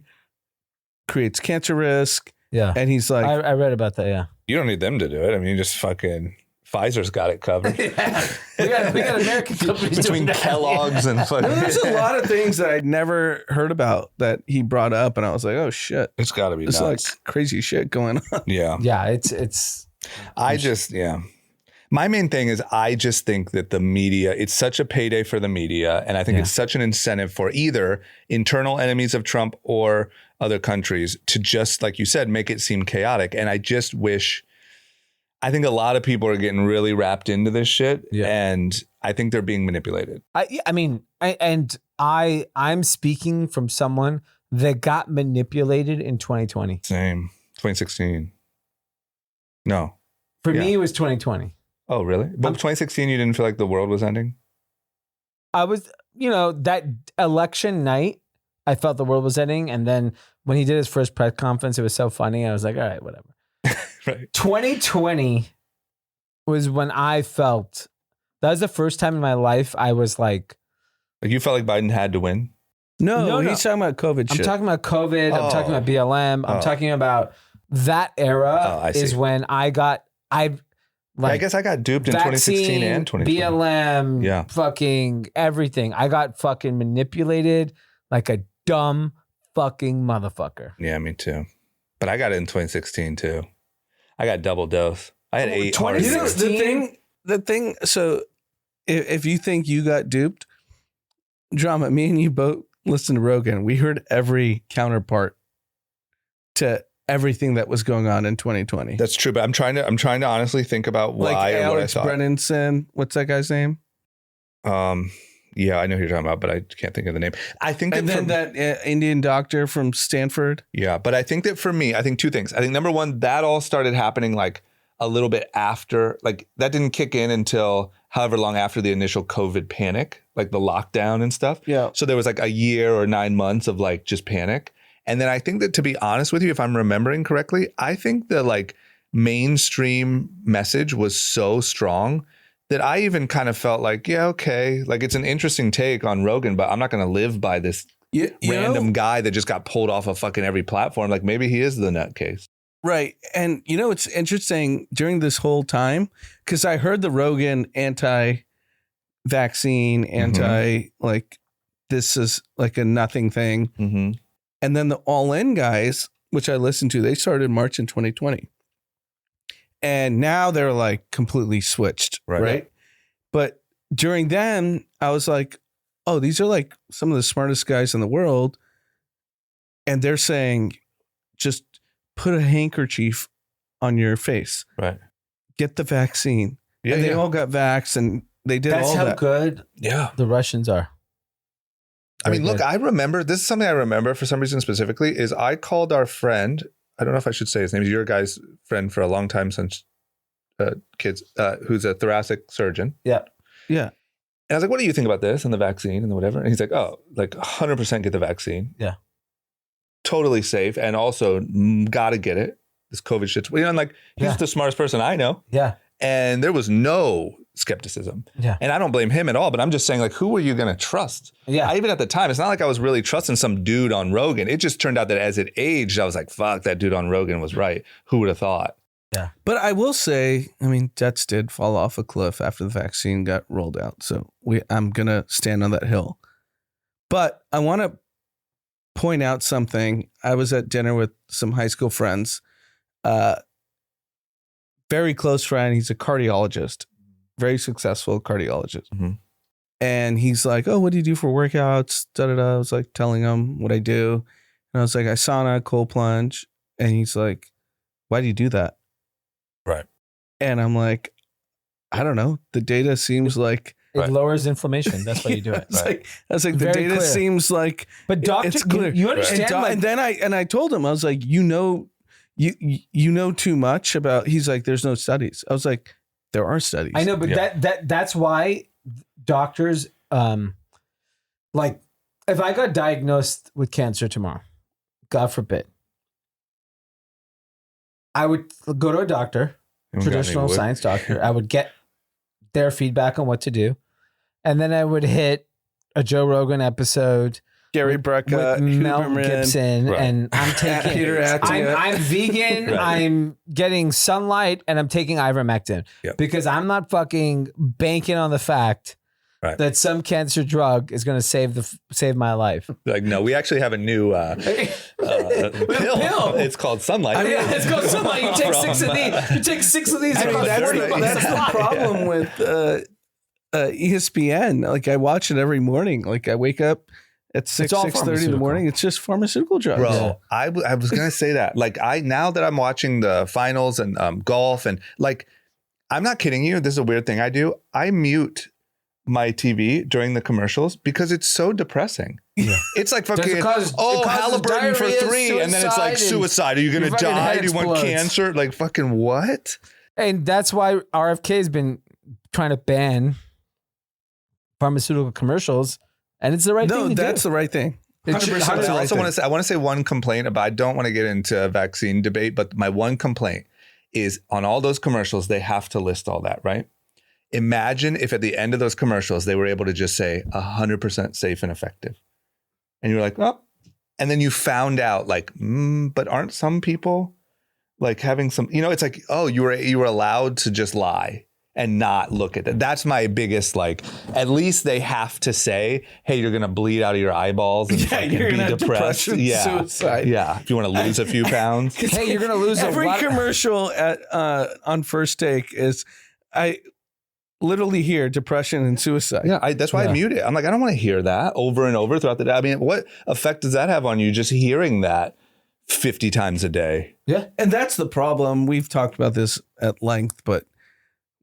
creates cancer risk. Yeah. And he's like, I read about that. Yeah. You don't need them to do it. I mean, you just fucking Pfizer's got it covered. we got American companies Between doing that. Kellogg's and fucking. no, there's a lot of things that I'd never heard about that he brought up. And I was like, oh shit. It's got to be There's nuts. like crazy shit going on. Yeah. Yeah. It's. My main thing is I just think that the media, it's such a payday for the media. And I think Yeah. it's such an incentive for either internal enemies of Trump or other countries to just, like you said, make it seem chaotic. And I just wish, I think a lot of people are getting really wrapped into this shit. Yeah. And I think they're being manipulated. I'm speaking from someone that got manipulated in 2020. Same. 2016. No. For Yeah. me, it was 2020. Oh, really? But 2016, you didn't feel like the world was ending? I was, that election night, I felt the world was ending. And then when he did his first press conference, it was so funny. I was like, all right, whatever. Right. 2020 was when I felt, that was the first time in my life I was like, Like you felt like Biden had to win? No, No. he's talking about COVID I'm shit. talking about COVID. I'm talking about BLM. I'm Oh. talking about that era Oh, I see. is when I I guess I got duped in 2016 and 2020. BLM, Yeah. fucking everything. I got fucking manipulated like a dumb fucking motherfucker. Yeah, me too. But I got it in 2016 too. I got double dose. I had 8 hours. You know, the thing. So if you think you got duped, Drama, me and you both listened to Rogan. We heard every counterpart to everything that was going on in 2020. That's true, but I'm trying to honestly think about why like or what I Alex thought. Brennanson. What's that guy's name? Yeah, I know who you're talking about, but I can't think of the name. I think that And then for- that Indian doctor from Stanford. Yeah, but I think that for me, I think two things. I think number one, that all started happening like a little bit after, like that didn't kick in until however long after the initial COVID panic, like the lockdown and stuff. Yeah. So there was like a year or 9 months of like just panic. And then I think that, to be honest with you, if I'm remembering correctly, I think the like mainstream message was so strong that I even kind of felt like, yeah, okay, like it's an interesting take on Rogan, but I'm not going to live by this random guy that just got pulled off of fucking every platform. Like maybe he is the nutcase. Right. And it's interesting during this whole time, because I heard the Rogan anti-vaccine, like this is like a nothing thing. Mm-hmm. And then the All In guys, which I listened to, they started March in 2020. And now they're like completely switched. Right. But during then, I was like, oh, these are like some of the smartest guys in the world. And they're saying, just put a handkerchief on your face. Right. Get the vaccine. Yeah. And they yeah. all got vaxxed and they did That's all how that. good yeah. the Russians are. I mean, Very look, good. I remember, this is something I remember for some reason specifically, is I called our friend, I don't know if I should say his name, he's your guy's friend for a long time since kids, who's a thoracic surgeon. Yeah. Yeah. And I was like, what do you think about this and the vaccine and the whatever? And he's like, oh, like 100% get the vaccine. Yeah. Totally safe. And also got to get it. This COVID shit's, and like, he's Yeah. the smartest person I know. Yeah. And there was no skepticism. Yeah. And I don't blame him at all, but I'm just saying, like, who were you going to trust? Yeah. Even at the time, it's not like I was really trusting some dude on Rogan. It just turned out that as it aged, I was like, fuck, that dude on Rogan was right. Who would have thought? But I will say, I mean, Jets did fall off a cliff after the vaccine got rolled out. So I'm going to stand on that hill. But I want to point out something. I was at dinner with some high school friends. Very close friend. He's a cardiologist, very successful cardiologist. Mhm. And he's like, oh, what do you do for workouts? Da-da-da. I was like telling him what I do. And I was like, I sauna, cold plunge. And he's like, why do you do that? Right. And I'm like, I don't know. The data seems like It Right. lowers inflammation. That's why you do it. Right. I was like, the Very data clear. seems like But doctor, it's clear. you understand? And, and I told him, I was like, you know too much about. He's like, there's no studies. I was like, there are studies. I know, but that's why doctors, like, if I got diagnosed with cancer tomorrow, God forbid, I would go to a doctor, traditional science doctor. I would get their feedback on what to do, and then I would hit a Joe Rogan episode. Gary With Brecka, Mel Huberman. Gibson, Right. and I'm taking. Peter Attia. I'm vegan. Right. I'm getting sunlight, and I'm taking ivermectin Yep. because I'm not fucking banking on the fact Right. that some cancer drug is going to save my life. Like, no, we actually have a new pill. It's called Sunlight. Yeah, let's go sunlight. You take From, 6 of these. You take 6 of these. I mean, across that's 40 the, bucks. that's the problem with ESPN. Like, I watch it every morning. Like, I wake up at 6:30 in the pharmaceutical. morning. It's just pharmaceutical drugs. Bro, Yeah. I was gonna say that. Like, now that I'm watching the finals and golf, and like, I'm not kidding you. This is a weird thing I do. I mute my TV during the commercials because it's so depressing. Yeah. It's like Does it fucking, cause- it causes Halliburton for diarrhea, 3, and then it's like suicide, and suicide. Are you gonna your fucking die? head Do you want explodes. cancer? Like, fucking what? And that's why RFK has been trying to ban pharmaceutical commercials, and it's the right No, thing to that's do. the right thing. It's 100% just- But I the right also thing. want to say, I want to say one complaint, but I don't want to get into a vaccine debate. But my one complaint is on all those commercials, they have to list all that, right? Imagine if at the end of those commercials, they were able to just say 100% safe and effective. And you're like, oh, and then you found out like, but aren't some people like having some, it's like, oh, you were allowed to just lie and not look at that. That's my biggest, like, at least they have to say, hey, you're going to bleed out of your eyeballs and fucking you're be gonna have depressed. depression, suicide. Yeah. If you want to lose a few pounds. Hey, you're gonna lose Every a lot. commercial at on First Take is, I literally hear depression and suicide. Yeah, that's why I mute it. I'm like, I don't want to hear that over and over throughout the day. I mean, what effect does that have on you just hearing that 50 times a day? Yeah, And that's the problem. We've talked about this at length, but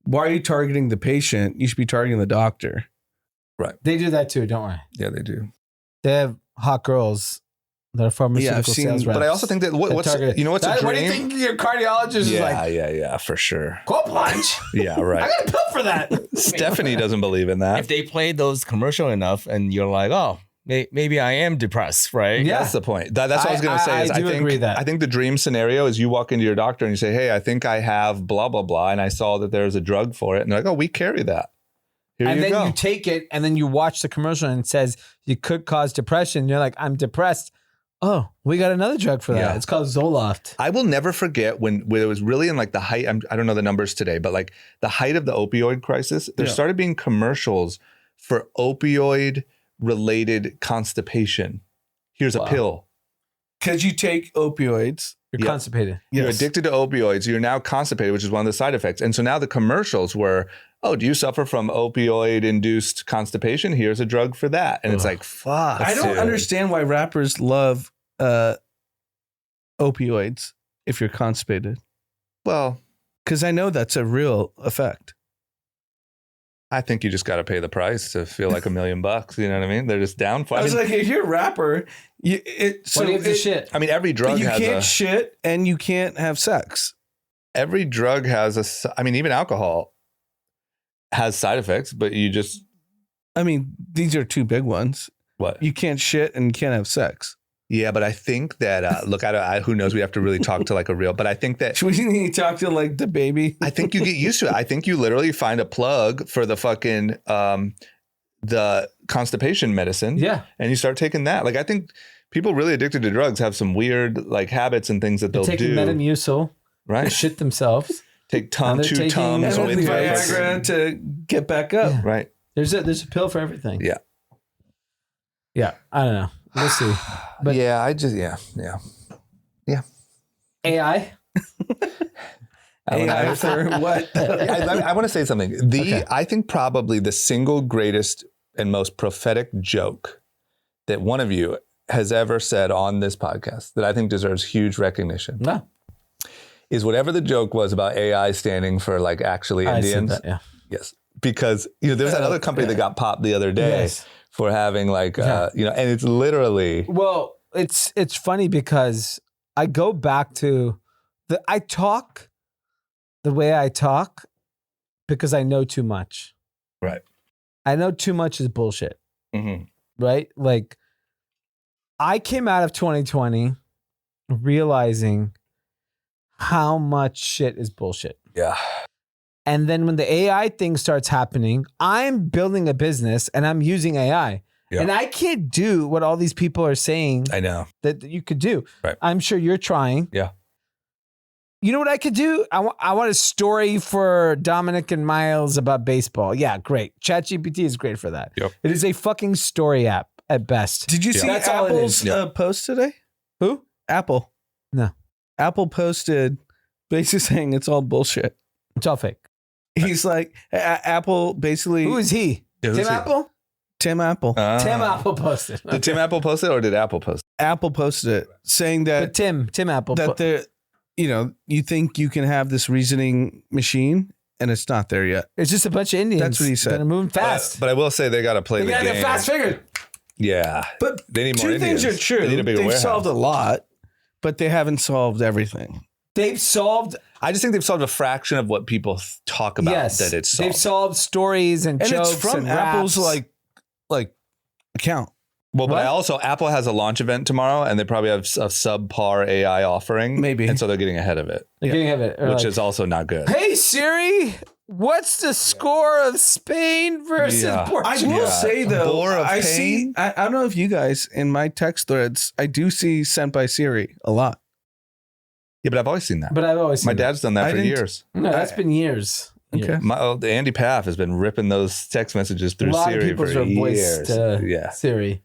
why are you targeting the patient? You should be targeting the doctor. they do that too. Don't worry. Yeah, they do. They have hot girls that are pharmaceutical I've seen- sales reps. But I also think that what's target- what's a What do you dream? think your cardiologist is like? Yeah, for sure. Go plunge. Yeah, I right. got a pill for that. Stephanie doesn't believe in that. If they play those commercial enough and you're like, oh, maybe I am depressed, right? Yeah. That's the point. That's what I was going to say. I Is do agree that. I think the dream scenario is you walk into your doctor and you say, "Hey, I think I have blah blah blah," and I saw that there's a drug for it, and they're like, "Oh, we carry that. Here And you then go." you take it, and then you watch the commercial, and it says you could cause depression. You're like, I'm depressed. Oh, we got another drug for that. Yeah. It's called Zoloft. I will never forget when it was really in like the height. I don't know the numbers today, but like the height of the opioid crisis, there Yeah. started being commercials for opioid related constipation. Here's a pill. Because you take opioids. You're Yeah. constipated. You're Yes. addicted to opioids. You're now constipated, which is one of the side effects. And so now the commercials were, oh, do you suffer from opioid induced constipation? Here's a drug for that. And it's like, fuck. I don't dude. understand why rappers love opioids if you're constipated. Well, Because I know that's a real effect. I think you just got to pay the price to feel like $1 million. You know what I mean? They're just down for I was like, if you're a rapper, What do you have to shit? I mean, every drug you has can't shit and you can't have sex. every drug has I mean, even alcohol has side effects, but you just, I mean, these are two big ones. what? You can't shit and you can't have sex. Yeah, but I think that, look, who knows? We have to really talk to like a real, but I think that, Should we need to talk to like the baby? I think you get used to it. I think you literally find a plug for the fucking, the constipation medicine. Yeah. And you start taking that. Like, I think people really addicted to drugs have some weird like habits and things that They're they'll taking do. Metamucil to Right. shit themselves. Take And they're two taking- Tums And then with drugs. Viagra to get back up. Yeah. Right. There's a pill for everything. Yeah. Yeah. I don't know. We'll see. But- yeah, I just, yeah. AI. AI for what? I want to say something. I think probably the single greatest and most prophetic joke that one of you has ever said on this podcast that I think deserves huge recognition No. is whatever the joke was about AI standing for like actually I said Indians. that, yeah. Yes. because there's that other company that got popped the other day for having like and it's literally Well, it's funny because I go back to I talk the way I talk because I know too much. Right. I know too much is bullshit. Mhm. Right? Like I came out of 2020 realizing how much shit is bullshit. Yeah. And then when the AI thing starts happening, I'm building a business and I'm using AI. Yeah. And I can't do what all these people are saying I know. that you could do. Right. I'm sure you're trying. Yeah. You know what I could do? I want a story for Dominic and Miles about baseball. Yeah, great. ChatGPT is great for that. Yep. It is a fucking story app at best. Did you see That's all it Apple's is. post today? Who? Apple. No. Apple posted basically saying it's all bullshit. It's all fake. He's like, Apple basically. Who is he? Yeah, who's Tim he? Apple? Tim Apple. Tim Apple posted. Did Tim Apple post it or did Apple post it? Apple posted it saying But that Tim Apple. they're, you think you can have this reasoning machine and it's not there yet. It's just a bunch of Indians. That's what he said. They're moving fast. But I will say they got to play They the gotta game. get fast fingers. Yeah. But They need more two things Indians. are true. They need a bigger They've warehouse. solved a lot, but they haven't solved everything. They've solved. I just think they've solved a fraction of what people talk about Yes, that it's they've solved. solved stories and And jokes it's from and Apple's raps. like account. Well, but What? I also Apple has a launch event tomorrow, and they probably have a subpar AI offering, Maybe. and so they're getting ahead of it, They're getting ahead of it. They're which like, is also not good. Hey Siri, what's the score of Spain versus Yeah. I Portugal? will Yeah. say though, Bore of I see. pain? I don't know if you guys in my text threads, I do see sent by Siri a lot. Yeah, but I've always seen that. But I've always My seen that. dad's done that I for didn't- years. No, that's been years. Okay. Andy Paff has been ripping those text messages A through lot Siri of people's for voice years. to Yeah, Siri.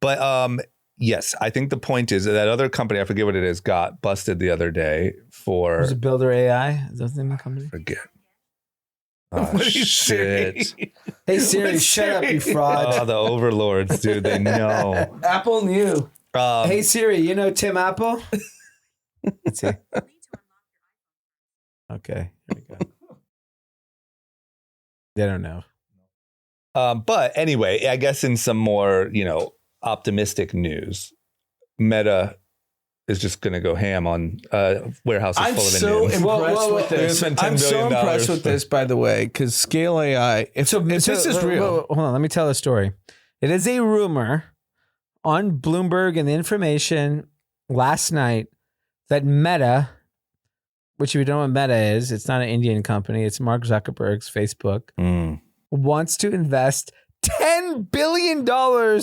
but yes, I think the point is that other company, I forget what it is, got busted the other day for Was it Builder AI? Is that the name of the company? forget. What Oh, did you say? shit. Hey Siri, What's shut up, you Siri? fraud. Oh, the overlords, dude. They know. Apple knew. Hey Siri, you know Tim Apple? Let's see. Okay, here we go. They don't know. But anyway, I guess in some more, optimistic news, Meta is just going to go ham on warehouses I'm full of so Indians. impressed Whoa, with They're gonna this. spend $10 I'm so billion impressed with this, by the way, because Scale AI. If this is real, Hold on, let me tell a story. It is a rumor on Bloomberg and the information last night that Meta, which if you don't know what Meta is, it's not an Indian company. It's Mark Zuckerberg's Facebook, Mm. wants to invest $10 billion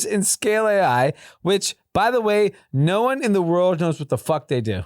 in Scale AI, which, by the way, no one in the world knows what the fuck they do.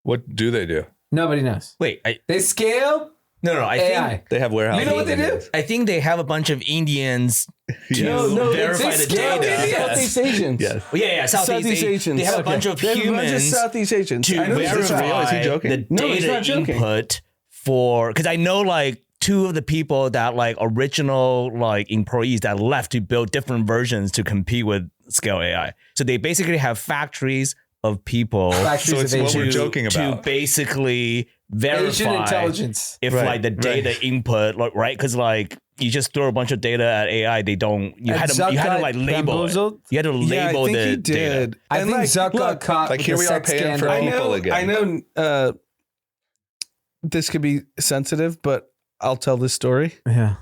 What do they do? Nobody knows. Wait, They scale no, I AI. think They have warehouses. You know what they do? Indians. I think they have a bunch of Indians to No, verify they the scale data. Indians. Southeast Asians. Yes. Well, yeah, Southeast Asians. They have a Okay. bunch of They have a bunch of humans Southeast Asians. to I know this is real. verify Is he joking? the No, he's data not joking. input for, because I know like two of the people that like original like employees that left to build different versions to compete with Scale AI. So they basically have factories of people Factories So it's of what Asian. we're joking to about. basically Asian verify intelligence. if Right, like the data input, like, right? Because like you just throw a bunch of data at AI, they don't. You And had to Zuck like got label it. bamboozled? You had to Yeah, I label think the he data. did. I And think like, Zuck got look, caught like, with here the we are sex paying for scandal. people again. I know this could be sensitive, but I'll tell this story. Yeah,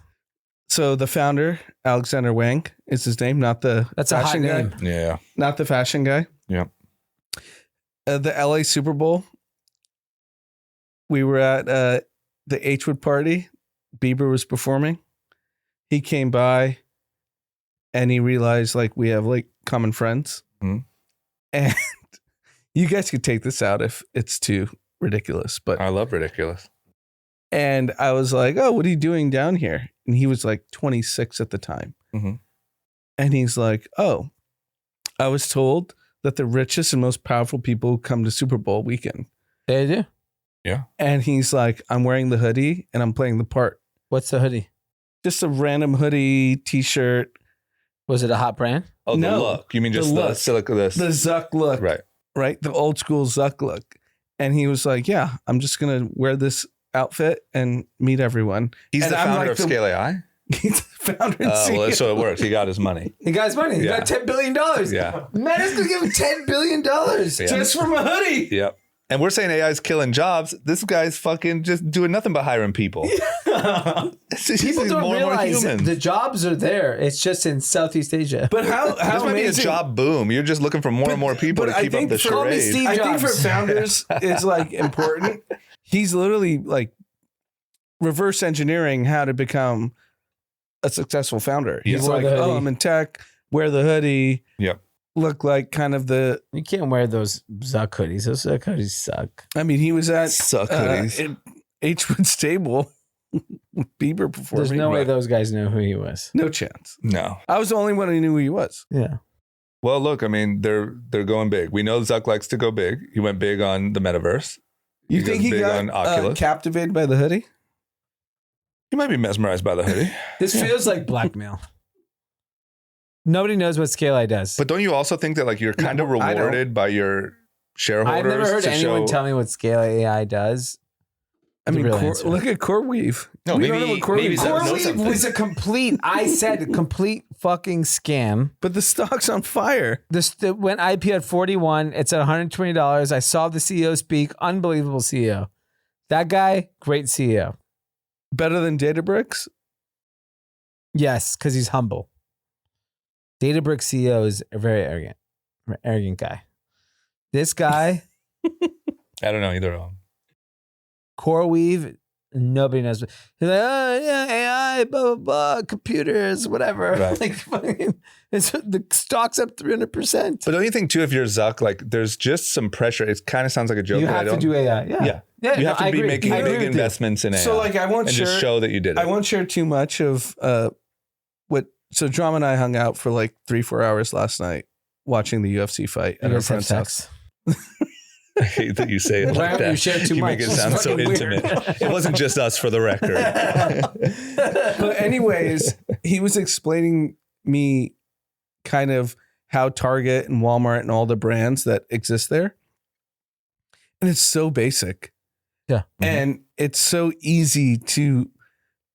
So the founder, Alexander Wang, is his name, not the that's a hot fashion guy. name. Yeah. Not the fashion guy. Yeah. The LA Super Bowl. We were at the Hwood party. Bieber was performing. He came by and he realized like we have like common friends. Mhm. And you guys could take this out if it's too ridiculous, but I love ridiculous. and I was like, "Oh, what are you doing down here?" And he was like 26 at the time. Mhm. And he's like, "Oh, I was told that the richest and most powerful people come to Super Bowl weekend." They do. And he's like, "I'm wearing the hoodie and I'm playing the part." What's the hoodie? Just a random hoodie, t-shirt, Was it a hot brand? Oh, No, the look. You mean just the the look. silica? This the Zuck look, right? right? The old school Zuck look. And he was like, "Yeah, I'm just gonna wear this outfit and meet everyone. He's And the I'm founder like of the- Scale AI. He's the founder and CEO. Well, so it works. He got his money. He got his money. He got $10 billion. Yeah. Meta's gonna give him $10 billion Just from a hoodie. Yep. And we're saying AI is killing jobs. This guy's fucking just doing nothing but hiring people. People don't realize the jobs are there. It's just in Southeast Asia. But how This might be a amazing. job boom. You're just looking for more and more people but to I keep up think the call me charade. Steve I think for Jobs. founders, it's like important. He's literally like reverse engineering how to become a successful founder. He's Wear like, the hoodie. oh, I'm in tech, wear the hoodie. Yep. Look like kind of the, You can't wear those Zuck hoodies. Those Zuck hoodies suck. I mean, he was at Suck hoodies. H-Wood Stable with Bieber performing. There's no way those guys know who he was. No chance. No. I was the only one who knew who he was. Yeah. Well, look, I mean, they're going big. We know Zuck likes to go big. He went big on the metaverse. You He think goes he big got on Oculus. captivated by the hoodie? He might be mesmerized by the hoodie. This feels like blackmail. Nobody knows what Scale AI does. But don't you also think that like you're kind of I don't. rewarded by your shareholders? I've never heard to anyone show, tell me what Scale AI does. I mean, Real answer. look at CoreWeave. No, We don't maybe- know what maybe CoreWeave Zuck does. knows CoreWeave something. was a complete, I said, a complete fucking scam. But the stock's on fire. This went IP at 41. It's at $120. I saw the CEO speak. Unbelievable CEO. That guy, great CEO. Better than Databricks? Yes, because he's humble. Databricks CEO is a very arrogant guy. This guy, I don't know either of them. CoreWeave, nobody knows. He's like, oh yeah, AI, blah blah blah, computers, whatever. Right. Like, fucking, the stock's up 300%. But don't you think too, if you're Zuck, like there's just some pressure. It kind of sounds like a joke. You but I have to don't. do AI. Yeah, Yeah. You no, have to I be agree. making I agree big with you. investments in AI. So, like, I won't and share. just show that you did it. I won't share too much of what. So, Drum and I hung out for like 3-4 hours last night watching the UFC fight You at our guys have friend's house. sex. I hate that you say it Why like don't that. you share too make much? it sound It's so fucking weird. intimate. It wasn't just us, for the record. But anyways, he was explaining me kind of how Target and Walmart and all the brands that exist there. And it's so basic. Yeah. And it's so easy to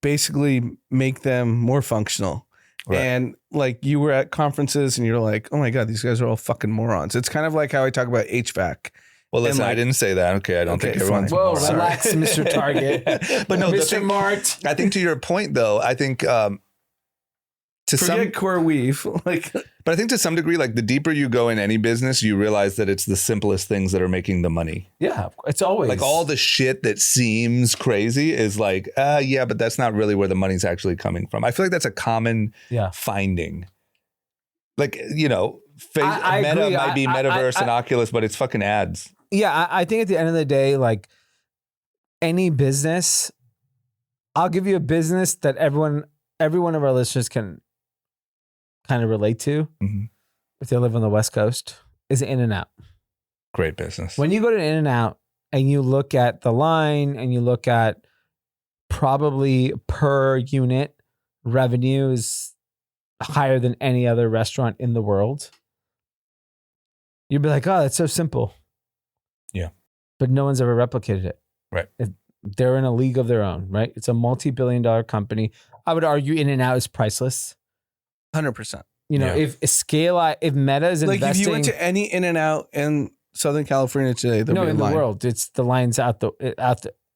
basically make them more functional. Right. And like you were at conferences and you're like, oh my God, these guys are all fucking morons. It's kind of like how I talk about HVAC. Well, listen, like- I didn't say that. Okay, I don't Okay, think everyone's. Whoa, moron. relax, Mr. Target. But no, the Mr. thing, Mart. I think to your point though, I think to some, Forget CoreWeave. Like, but I think to some degree, like the deeper you go in any business, you realize that it's the simplest things that are making the money. Yeah, it's always Like all the shit that seems crazy is like, yeah, but that's not really where the money's actually coming from. I feel like that's a common Yeah. finding. Like, you know, I Meta agree. might be Metaverse and Oculus, but it's fucking ads. Yeah, I think at the end of the day, like any business, I'll give you a business that every one of our listeners can kind of relate to. Mhm. If they live on the West Coast, is In-N-Out. Great business. When you go to In-N-Out and you look at the line and you look at probably per unit revenue is higher than any other restaurant in the world, you'd be like, oh, that's so simple. Yeah. But no one's ever replicated it. Right. They're in a league of their own, right? It's a multi-billion-dollar company. I would argue In-N-Out is priceless. 100%. You know, Yeah. if Meta is Like investing, if you went to any In-N-Out in Southern California today, there'd no, be a in the line. world, it's the lines out the.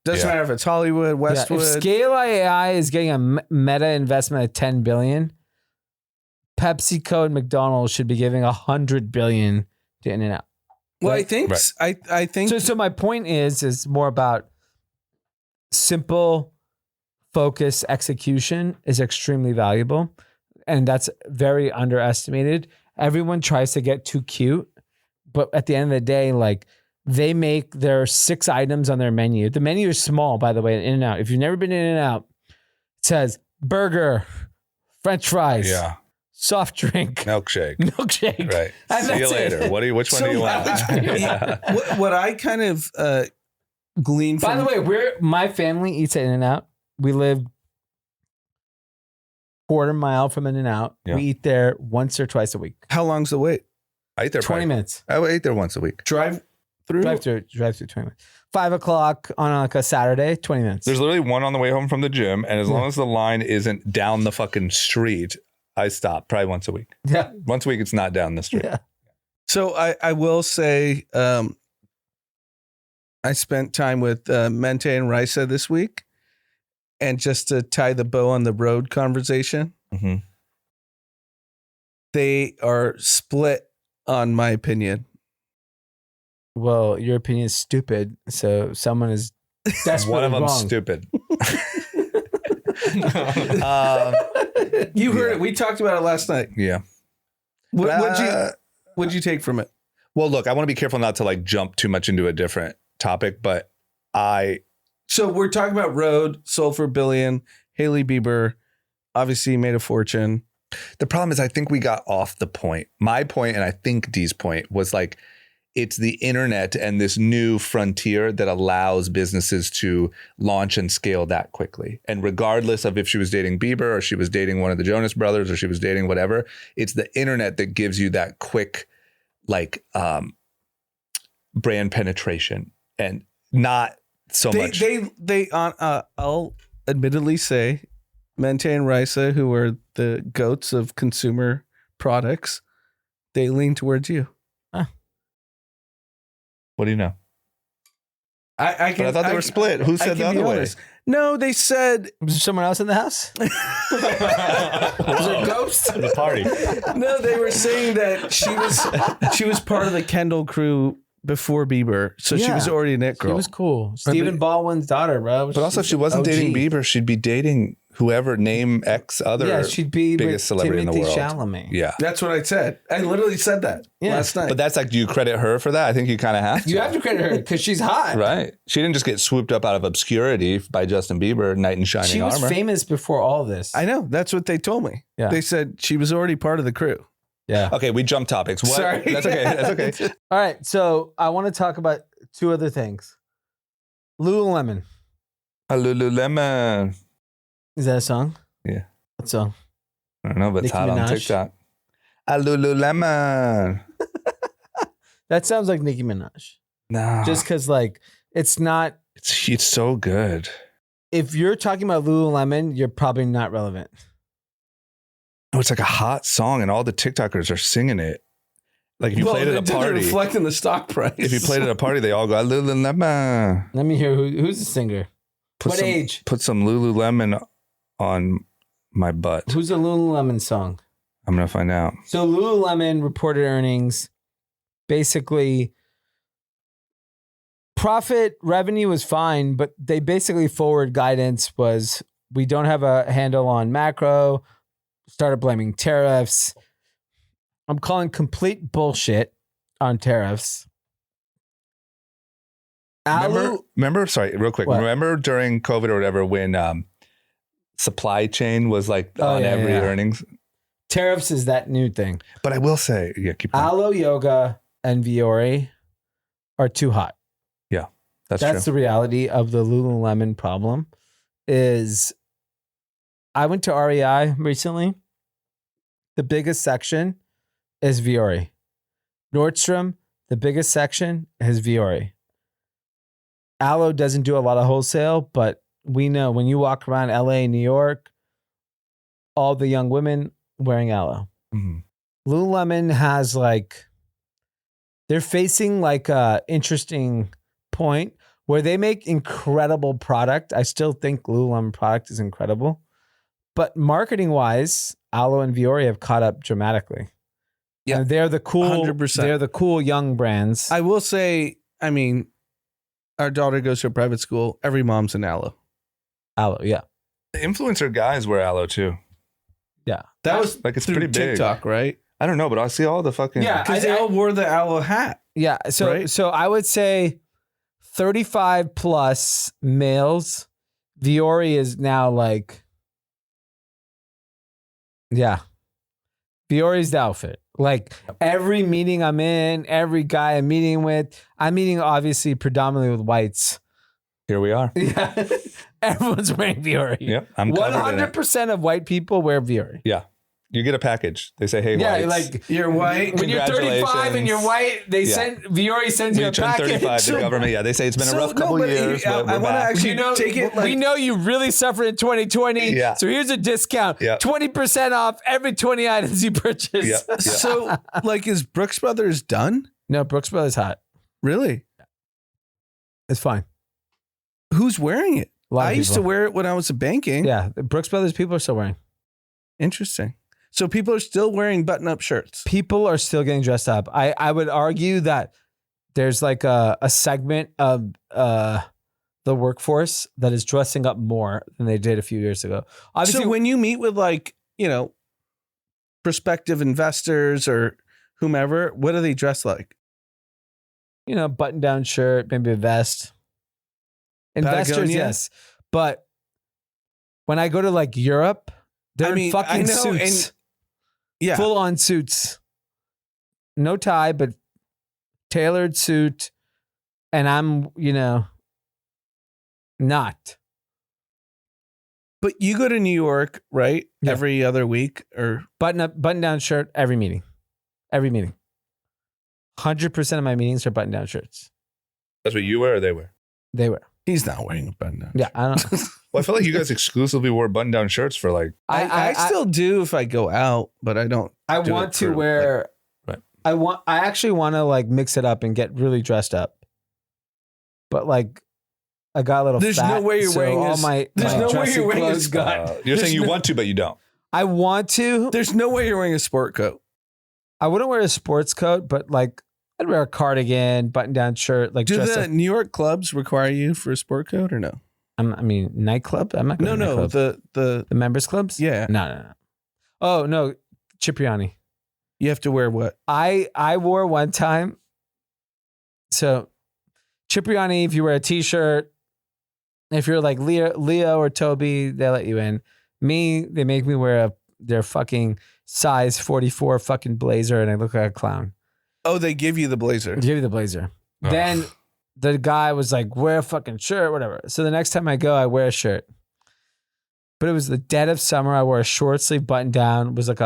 Doesn't Yeah. matter if it's Hollywood, Yeah, Westwood. if Scale AI is getting a Meta investment of $10 billion, PepsiCo and McDonald's should be giving $100 billion to In-N-Out. well, I Right. think Right. I think So my point is more about simple focus execution is extremely valuable. And that's very underestimated. Everyone tries to get too cute, but at the end of the day, like they make their 6 items on their menu. The menu is small, by the way, at In-N-Out. If you've never been in In-N-Out, it says burger, French fries, Yeah. soft drink, Milkshake. milkshake. Right. And See you that's it. later. Which one do you want? what I kind of glean By from the way, my family eats at In-N-Out. We live quarter mile from In-N-Out. Yeah. We eat there once or twice a week. how long's the wait? I eat there 20 probably- minutes. I ate there once a week. Drive through. Drive through 20 minutes. 5 o'clock on like a Saturday, 20 minutes. There's literally one on the way home from the gym, and as long as the line isn't down the fucking street, I stop probably once a week. Yeah. Once a week, it's not down the street. Yeah. So I will say I spent time with Mente and Risa this week. And just to tie the bow on the road conversation, they are split on my opinion. Well, your opinion is stupid, so someone is desperately One of them's wrong. stupid. You heard it. We talked about it last night. Yeah. What'd you take from it? Well, look, I want to be careful not to like jump too much into a different topic, but So we're talking about Road, Sold for $1 billion, Hailey Bieber, obviously made a fortune. the problem is I think we got off the point. My point, and I think Dee's point, was like, it's the internet and this new frontier that allows businesses to launch and scale that quickly. And regardless of if she was dating Bieber or she was dating one of the Jonas Brothers or she was dating whatever, it's the internet that gives you that quick, like, brand penetration and not so much. I'll admittedly say, Mente and Risa, who are the goats of consumer products, they lean towards you. What do you know? I But I thought they were split. Who said the other way? No, they said Was there someone else in the house? Was it a ghost? The party. no. They were saying that she was part of the Kendall crew before Bieber, so she Yeah. was already an it She girl. was cool. Stephen Baldwin's daughter, bro. But also, if she wasn't OG. dating Bieber, she'd be dating whoever, name X other. Yeah, she'd be biggest with celebrity in the Timothy world. Chalamet. Yeah. That's what I said. I literally said that Yeah. last night. But that's like, do you credit her for that? I think you kind of have to. You have to credit her because she's hot. Right. She didn't just get swooped up out of obscurity by Justin Bieber, knight in shining She was armor. famous before all this. I know. That's what they told me. Yeah. They said she was already part of the crew. Yeah. Okay, we jumped topics. What? Sorry. That's okay. That's okay. All right. So I want to talk about two other things. Lululemon. Lululemon. Is that a song? Yeah. What song? I don't know, but it's Nicki hot on Minaj? TikTok. Lululemon. That sounds like Nicki Minaj. No. Just because, like, it's not. it's so good. If you're talking about Lululemon, you're probably not relevant. Oh, it's like a hot song, and all the TikTokers are singing it. Like if you played at a party, reflecting the stock price. if you played at a party, they all go Lululemon. Let me hear who's the singer. What age? Put some Lululemon on my butt. Who's the Lululemon song? I'm gonna find out. So Lululemon reported earnings. Basically, profit revenue was fine, but they basically forward guidance was we don't have a handle on macro. Started blaming tariffs. I'm calling complete bullshit on tariffs. Remember, sorry, real quick. What? Remember during COVID or whatever when supply chain was like on every earnings? Tariffs is that new thing. But I will say, yeah, keep going. Alo Yoga and Viore are too hot. That's That's true. the reality of the Lululemon problem. Is I went to REI recently. The biggest section is Viore. Nordstrom, the biggest section is Viore. Alo doesn't do a lot of wholesale, but we know when you walk around LA, New York, all the young women wearing Alo. Mhm. Lululemon has like, they're facing like a interesting point where they make incredible product. I still think Lululemon product is incredible, but marketing wise, Alo and Viore have caught up dramatically. Yeah. And they're the cool, 100%. they're the cool young brands. I will say, I mean, our daughter goes to a private school. Every mom's an Aloe. Alo, yeah. The influencer guys wear Aloe too. That was Like it's through pretty big. TikTok, right? I don't know, but I see all the fucking Yeah. Because they all wore the Aloe hat. Yeah. So Right? so I would say 35 plus males. Viore is now like, yeah. Viore's the outfit. Like every meeting I'm in, every guy I'm meeting with, I'm meeting obviously predominantly with whites. Here we are. Yeah. Everyone's wearing Viore. Yep, I'm covered in it. 100% of white people wear Viore. Yeah, You get a package. They say, "Hey, Yeah, whites, like You're white. when you're 35 and you're white, they send Viore sends you we a turned package. 35." The government, they say it's been a rough couple years, but I we're want to back. actually take it. we know you really suffered in 2020. Yeah. So here's a discount. Yeah. 20% off every 20 items you purchase. Yeah. Yeah. So, like, is Brooks Brothers done? No, Brooks Brothers hot. Really? It's fine. Who's wearing it? A lot I of used to people. wear it when I was banking. Yeah, the Brooks Brothers people are still wearing. Interesting. So people are still wearing button-up shirts. People are still getting dressed up. I would argue that there's like a segment of the workforce that is dressing up more than they did a few years ago. Obviously, So when you meet with, like, prospective investors or whomever, what do they dress like? button-down shirt, maybe a vest. Investors, Patagonia? yes. But when I go to like Europe, they're in fucking suits. Yeah. Full-on suits. No tie, but tailored suit. And I'm, not. But you go to New York, right? Yeah. Every other week or Button-down shirt, every meeting. Every meeting. 100% of my meetings are button-down shirts. That's what you wear or they wear? They were. he's not wearing a button-down. Yeah, I don't. Well, I feel like you guys exclusively wore button-down shirts for like. I still do if I go out, but I don't. I do want it to for, wear. like- I actually want to like mix it up and get really dressed up. But like, I got a little. There's fat, no way you're so wearing all this- my. there's my no way dressy you're wearing clothes this- got. You're There's saying you no- want to, but you don't. I want to. There's no way you're wearing a sport coat. I wouldn't wear a sports coat, but like I'd wear a cardigan, button-down shirt, like Do dress the up. New York clubs require you for a sport coat or no? I mean, nightclub. I'm not going to No, nightclub. the The members clubs. yeah. No. Oh no, Cipriani. You have to wear what? I wore one time. So Cipriani, if you wear a t-shirt, if you're like Leo or Toby, they let you in. Me, they make me wear their fucking size 44 fucking blazer and I look like a clown. Oh, they give you the blazer. Give you the blazer. Ugh. Then the guy was like, wear a fucking shirt, whatever. So the next time I go, I wear a shirt. But it was the dead of summer. I wore a short sleeve button down. It was like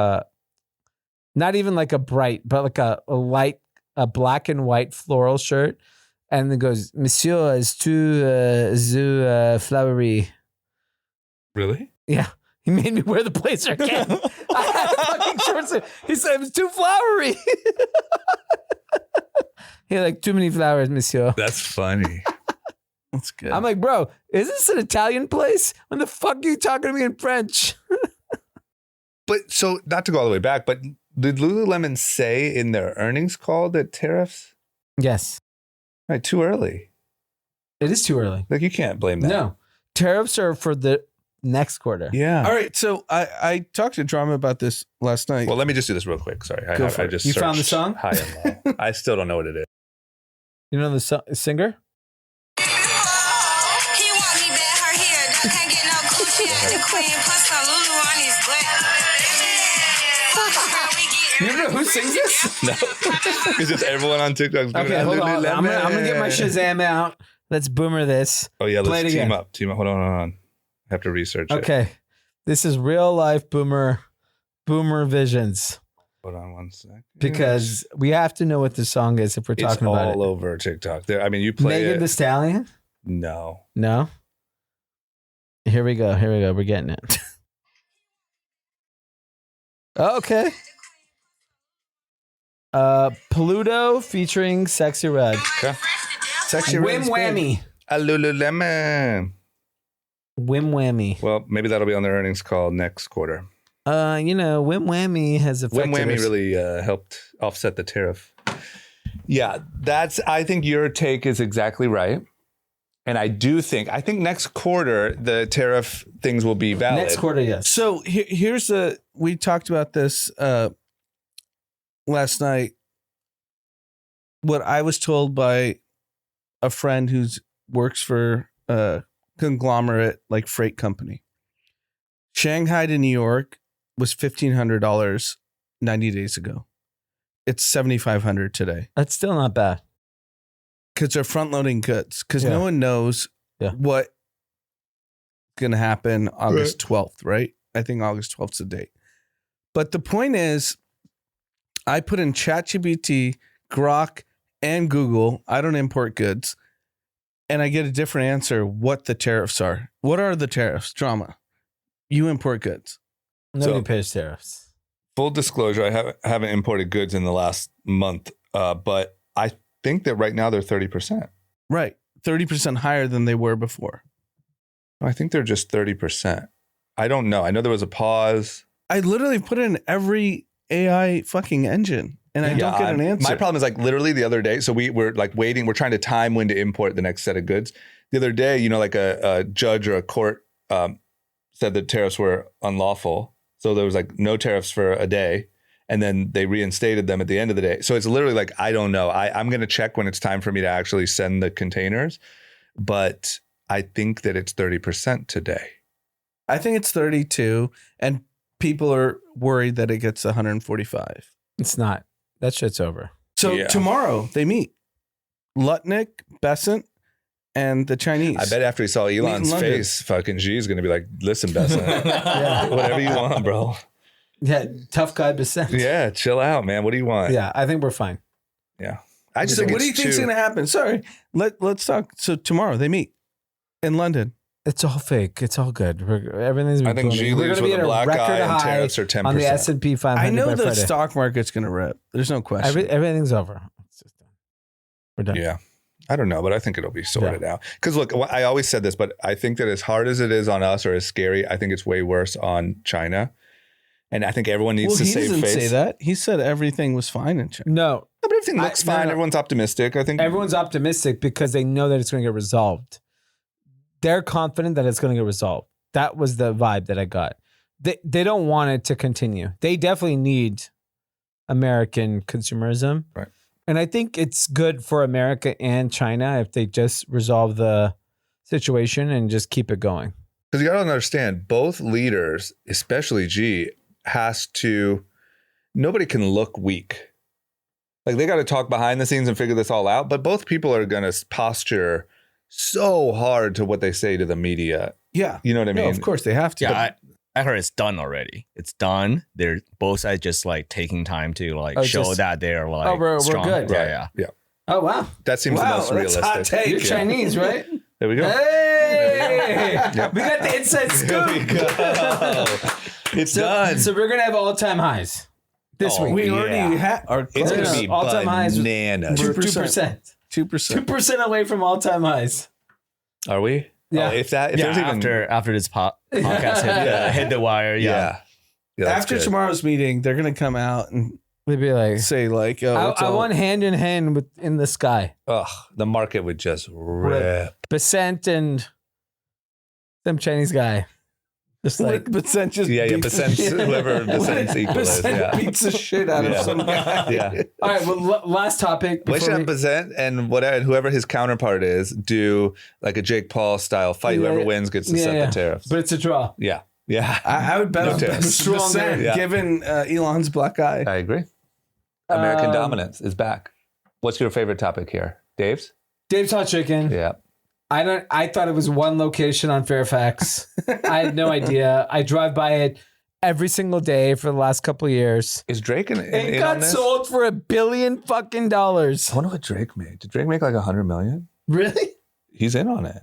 not even like a bright, but like a light, a black and white floral shirt. And it goes, Monsieur is too flowery. Really? Yeah. He made me wear the blazer again. I had a fucking short sleeve. He said it was too flowery. He had like too many flowers, Monsieur. That's funny. That's good. I'm like, bro, is this an Italian place? When the fuck are you talking to me in French? But so not to go all the way back, but did Lululemon say in their earnings call that tariffs? Yes. Right, too early. It is too early. Like you can't blame that. No. Tariffs are for the next quarter. Yeah. All right, so I talked to Drama about this last night. Well, let me just do this real quick. Sorry, Go for I it. just You found the searched song? high and low. I still don't know what it is. You know the singer? He want me bad, her hair done, can't get no Gucci out the queen, put some Lulu on his butt. You know who sings this? No, because just everyone on TikTok is doing Okay, that. hold on. I'm gonna get my Lululemon. Shazam out. Let's boomer this. Oh yeah, Play it let's team again. up. Team up. Hold on. I have to research it. Okay. This is real life boomer visions. Hold on one sec. Because we have to know what the song is if we're it's talking all about it. over TikTok. There, I mean, you play Megan it. Thee Stallion? No. No. Here we go. We're getting it. Okay. Pluto featuring Sexy Red. Okay. Sexy Whim Red's good. Whammy. A Lululemon. Whim Whammy. Well, maybe that'll be on their earnings call next quarter. Whim Whammy has affected Whim Whammy us. really helped offset the tariff. Yeah, I think your take is exactly right. And I think next quarter, the tariff things will be valid. Next quarter, yes. So here's we talked about this last night. What I was told by a friend who works for a conglomerate like freight company. Shanghai to New York was $1,500 90 days ago. It's $7,500 today That's still not bad. because they're front loading goods because Yeah. no one knows Yeah. what's going to happen August 12th, right? I think August 12th is the date. But the point is, I put in ChatGPT, Grok, and Google. I don't import goods. And I get a different answer what the tariffs are. What are the tariffs? Drama. You import goods. Nobody So- pays tariffs. Full disclosure, I haven't imported goods in the last month, but I think that right now they're 30%. Right. 30% higher than they were before. I think they're just 30%. I don't know. I know there was a pause. I literally put in every AI fucking engine and I don't get an answer. My problem is like literally the other day. So we're like waiting. We're trying to time when to import the next set of goods. The other day, you know, like a judge or a court said that tariffs were unlawful. So there was like no tariffs for a day. And then they reinstated them at the end of the day. So it's literally like, I don't know. I'm going to check when it's time for me to actually send the containers. But I think that it's 30% today. I think it's 32 and people are worried that it gets 145. It's not. That shit's over. So Yeah. tomorrow they meet. Lutnick, Besant, and the Chinese. I bet after he saw Elon's London. face, fucking Xi's going to be like, listen, Besson, Yeah. whatever you want, bro. Yeah, tough guy Besant. Yeah, chill out, man. What do you want? Yeah, I think we're fine. I just So think what do you it's think's too- going to happen? Sorry. Let's talk. So tomorrow they meet in London. It's all fake. It's all good. Everything's been I think booming. Xi We're leaves gonna be with at a black record eye and high tariffs are 10%. on the S&P 500 I know by the Friday. stock market's going to rip. There's no question. Everything's over. It's just done. We're done. Yeah. I don't know, but I think it'll be sorted out. Because look, I always said this, but I think that as hard as it is on us or as scary, I think it's way worse on China. And I think everyone needs Well, to he save doesn't face. say that. He said everything was fine in China. No, No, but everything looks No, fine. no. Everyone's optimistic. I think everyone's optimistic because they know that it's going to get resolved. They're confident that it's going to get resolved. That was the vibe that I got. They don't want it to continue. They definitely need American consumerism. Right. And I think it's good for America and China if they just resolve the situation and just keep it going. Because you got to understand, both leaders, especially Xi, nobody can look weak. Like they got to talk behind the scenes and figure this all out. But both people are going to posture so hard to what they say to the media. Yeah. You know what I mean? No, of course they have to. Yeah, I heard it's done already. It's done. They're both sides just like taking time to like Oh, show just- that they're like Oh, we're strong. good. Yeah, yeah. Oh, wow. That seems Wow, the most that's realistic. hot take. You're Yeah. Chinese, right? There we go. Hey! Yep. We got the inside scoop. There we go. It's done. So we're going to have all-time highs this Oh, week. We Yeah. already had our It's No, going no, to be all-time highs was- bananas. We're 2%. 2%. 2%. 2% away from all-time highs. Are we? Yeah. Oh, if there's Yeah, even after this podcast hit the wire. Yeah. Yeah, that's After good. tomorrow's meeting, they're going to come out and They'd be like, say like, oh, it's I all- want hand in hand with in the sky. Ugh, the market would just rip. Besant and some Chinese guy. Just like, but Besant just Yeah, yeah, beats the Besant's shit- whoever Besant's equal is. Besant Yeah. beats the shit out Yeah. of some guy. Yeah. all right, well, last topic. We should before have we- Besant and whatever, whoever his counterpart is, do like a Jake Paul style fight. Yeah, Whoever yeah. wins gets to Yeah, set yeah. the tariffs. But it's a draw. Yeah. Yeah. I would bet No on tariffs. Besant Yeah. given Elon's black eye. I agree. American Um, dominance is back. What's your favorite topic here? Dave's? Dave's Hot Chicken. Yeah. I thought it was one location on Fairfax. I had no idea. I drive by it every single day for the last couple of years. Is Drake in It on got this? sold for $1 billion fucking dollars. I wonder what Drake made. Did Drake make like 100 million? Really? He's in on it.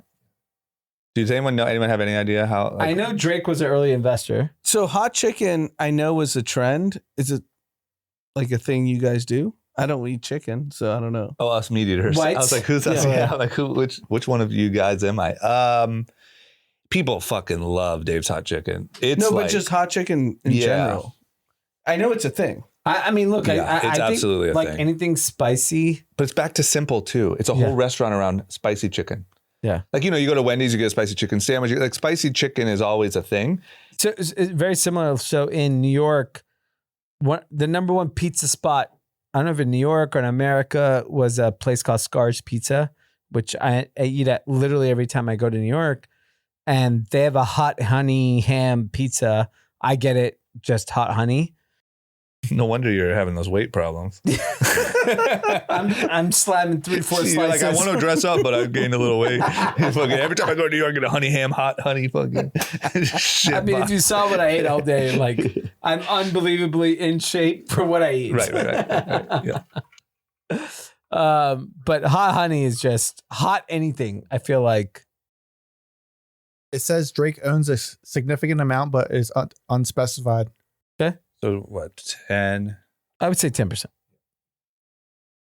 Does anyone have any idea how? I know Drake was an early investor. So hot chicken, I know was a trend. Is it like a thing you guys do? I don't eat chicken, so I don't know. Oh, us meat eaters. I Whites? was like, who's us? Yeah. Yeah. Like which one of you guys am I? People fucking love Dave's Hot Chicken. It's No, like, but just hot chicken in Yeah. general. I know it's a thing. I mean, look, Yeah, I it's think absolutely a like thing. anything spicy. but it's back to simple too. It's a Yeah. whole restaurant around spicy chicken. Yeah. Like, you go to Wendy's, you get a spicy chicken sandwich. Like spicy chicken is always a thing. So it's very similar. So in New York, the number one pizza spot, I don't know if in New York or in America, was a place called Scar's Pizza, which I eat at literally every time I go to New York. And they have a hot honey ham pizza. I get it just hot honey. No wonder you're having those weight problems. I'm slamming 3-4 You're slices. like, I want to dress up, but I've gained a little weight. Fucking every time I go to New York, I get a honey ham, hot honey fucking shit. I mean, box. if you saw what I ate all day, like I'm unbelievably in shape for what I eat. Right. Yeah. But hot honey is just hot anything. I feel like It says Drake owns a significant amount, but is unspecified. So what? 10? I would say 10%.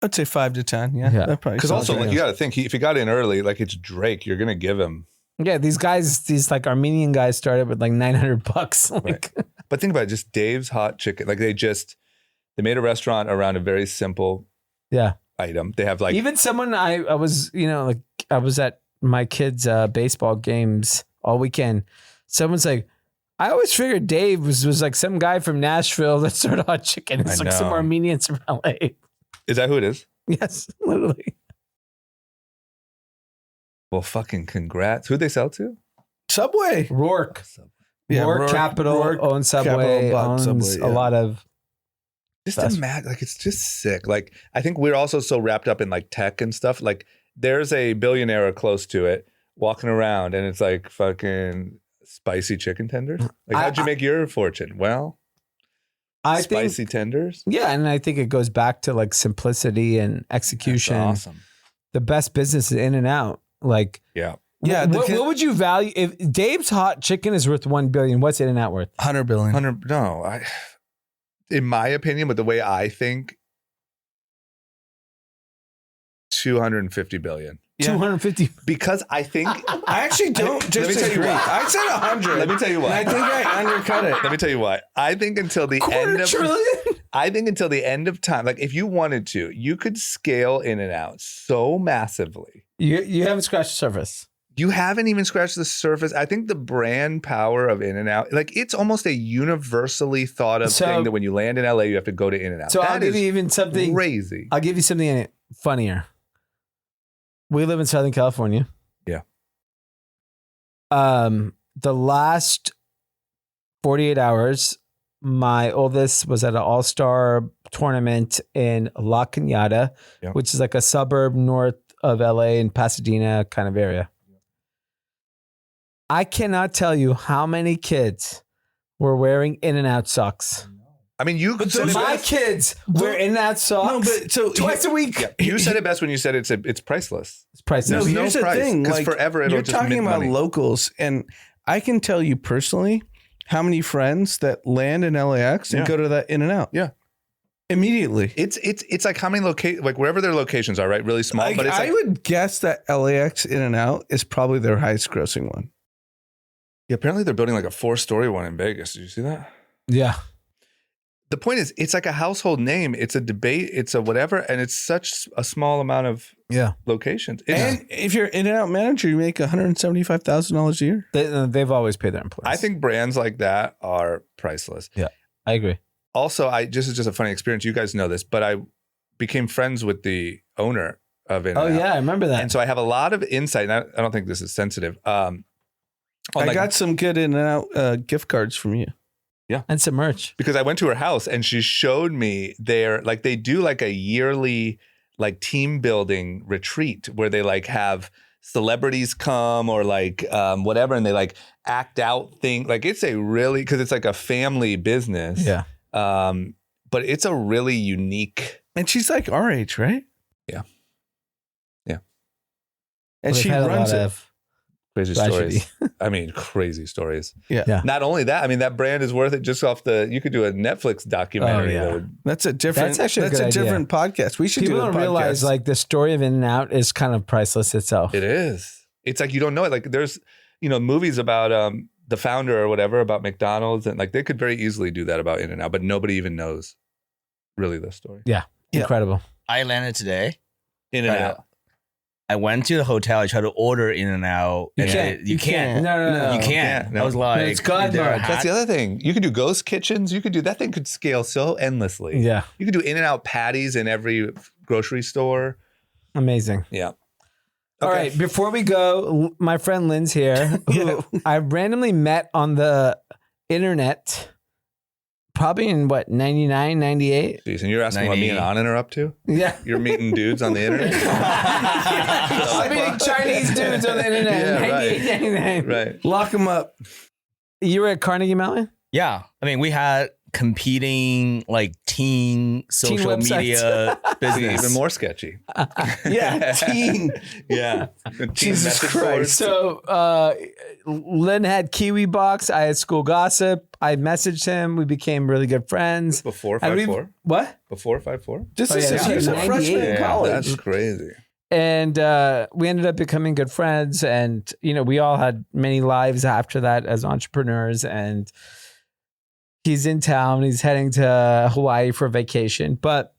I'd say 5 to 10. Yeah. Yeah. That probably Because sounds also, right. like, you got to think, if he got in early, like it's Drake, you're gonna give him. Yeah, these guys, these like Armenian guys started with like $900. Like, But think about it, just Dave's Hot Chicken. Like they made a restaurant around a very simple yeah. item. They have like Even someone I was, like I was at my kids' baseball games all weekend. Someone's like, I always figured Dave was like some guy from Nashville that started Hot Chicken. It's I like some know. Armenians from LA. Is that who it is? Yes, literally. Well, fucking congrats. Who'd they sell to? Subway. Rourke. Yeah, Rourke Capital Rourke owns Subway, Capital bought owns Subway, a yeah. lot of. Just That's- imagine, like it's just sick. Like I think we're also so wrapped up in like tech and stuff. Like there's a billionaire close to it walking around, and it's like fucking spicy chicken tenders. Like how'd you make your fortune? Well, I spicy think, tenders. yeah, and I think it goes back to like simplicity and execution. That's awesome. The best business is in and out. Like, Yeah. Yeah, what would you value if Dave's Hot Chicken is worth $1 billion? What's In and Out worth? 100 billion. 100. No, in my opinion, but the way I think, 250 billion. Yeah. 250. Because I think. I actually don't Let me tell you disagree. why. I said 100. Let me tell you And I why. think I undercut it. Let me tell you why. I think until the end of. I think until the end of time, like if you wanted to, you could scale In and Out so massively. You haven't scratched the surface. You haven't even scratched the surface. I think the brand power of In and Out, like it's almost a universally thought of So- thing that when you land in LA, you have to go to In and Out. So I'll give you even something. crazy. I'll give you something funnier. We live in Southern California. Yeah. The last 48 hours, my oldest was at an all-star tournament in La Cañada, Yeah. which is like a suburb north of LA in Pasadena kind of area. I cannot tell you how many kids were wearing In-N-Out socks. I mean, you But said it My best. kids wear In-N-Out socks No, but so twice a week. Yeah, you said it best when you said it's priceless. It's priceless. No, There's here's no the price, thing. 'cause Like, forever it'll you're just talking mint about money. locals, and I can tell you personally how many friends that land in LAX and Yeah. go to that In and Out. Yeah. Immediately. It's like how many like wherever their locations are, right? Really small, Like, but it's I like, would guess that LAX In and Out is probably their highest grossing one. yeah, apparently they're building like a 4-story one in Vegas. Did you see that? Yeah. The point is, it's like a household name. It's a debate. It's a whatever, and it's such a small amount of locations. It's- And if you're In and Out manager, you make $175,000 a year. They've always paid their employees. I think brands like that are priceless. I agree. Also, this is just a funny experience. You guys know this, but I became friends with the owner of In-N-Out. Oh yeah, I remember that. And so I have a lot of insight. And I don't think this is sensitive. On I like- got some good In and Out gift cards from you. And some merch. because I went to her house and she showed me they do like a yearly like team building retreat where they like have celebrities come or like whatever, and they like act out thing. Like it's a really, because it's like a family business. Yeah. But it's a really unique. And she's like our age, right? Yeah. Yeah. And Well, she they've had a runs lot it. of Crazy tragedy. stories. I mean, crazy stories. Yeah. Not only that, I mean, that brand is worth it just off you could do a Netflix documentary. Oh, yeah. that would- That's a different. That's actually a that's good a idea. different podcast. We should People do a don't podcast. realize like the story of In-N-Out is kind of priceless itself. It is. It's like you don't know it. Like there's, movies about the founder or whatever about McDonald's, and like they could very easily do that about In-N-Out, but nobody even knows really the story. Yeah. Incredible. I landed today. In-N-Out. I went to the hotel. I tried to order In and Out. You and can't. You can't. No. You can't. No. I was like, It's God there mode. That's the other thing. You could do ghost kitchens. You could do that thing could scale so endlessly. Yeah. You could do In-N-Out patties in every grocery store. Amazing. Yeah. All Okay. right. Before we go, my friend Lynn's here, who I randomly met on the internet probably in what, 99, 98? Jeez, and you're asking what me and 98. Anand are up to? Yeah. You're meeting dudes on the internet? I'm meeting Chinese dudes on the internet. Yeah, 98, 99. Right. Lock them up. You were at Carnegie Mellon? Yeah. I mean, we had competing like teen social websites. media business. Even more sketchy. Yeah, teen. Yeah. Jesus Christ. So Lynn had Kiwi Box. I had School Gossip. I messaged him. We became really good friends. Before And we've- 5'4"? What? Before 5'4"? This Oh, is yeah, he was a 98. freshman in Yeah, college. That's crazy. And we ended up becoming good friends. And, you know, we all had many lives after that as entrepreneurs. And he's in town. He's heading to Hawaii for vacation. But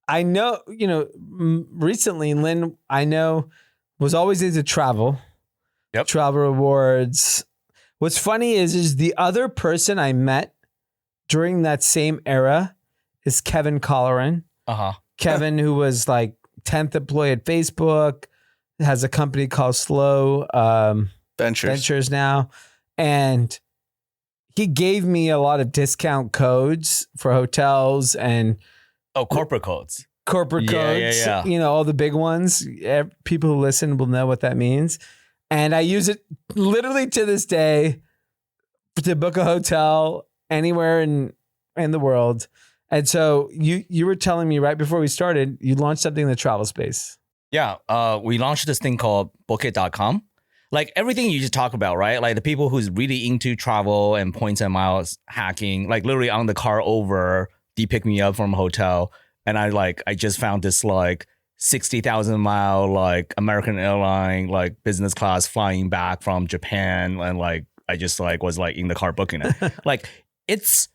I know, you know, recently, Lynn, I know, was always into travel. Yep. Travel rewards. What's funny is the other person I met during that same era is Kevin Colleran. Uh-huh. Kevin, who was like 10th employee at Facebook, has a company called Slow Ventures now. And he gave me a lot of discount codes for hotels and Oh, corporate codes. corporate Yeah, codes. yeah. You know, all the big ones. People who listen will know what that means. And I use it literally to this day to book a hotel anywhere in the world. And so you were telling me right before we started, you launched something in the travel space. Yeah. We launched this thing called Bookit.com. Like everything you just talk about, right? Like the people who's really into travel and points and miles hacking, like literally on the car over, they pick me up from a hotel. And I just found this like 60,000 mile like American airline like business class flying back from Japan, and like I just like was like in the car booking it. Like it's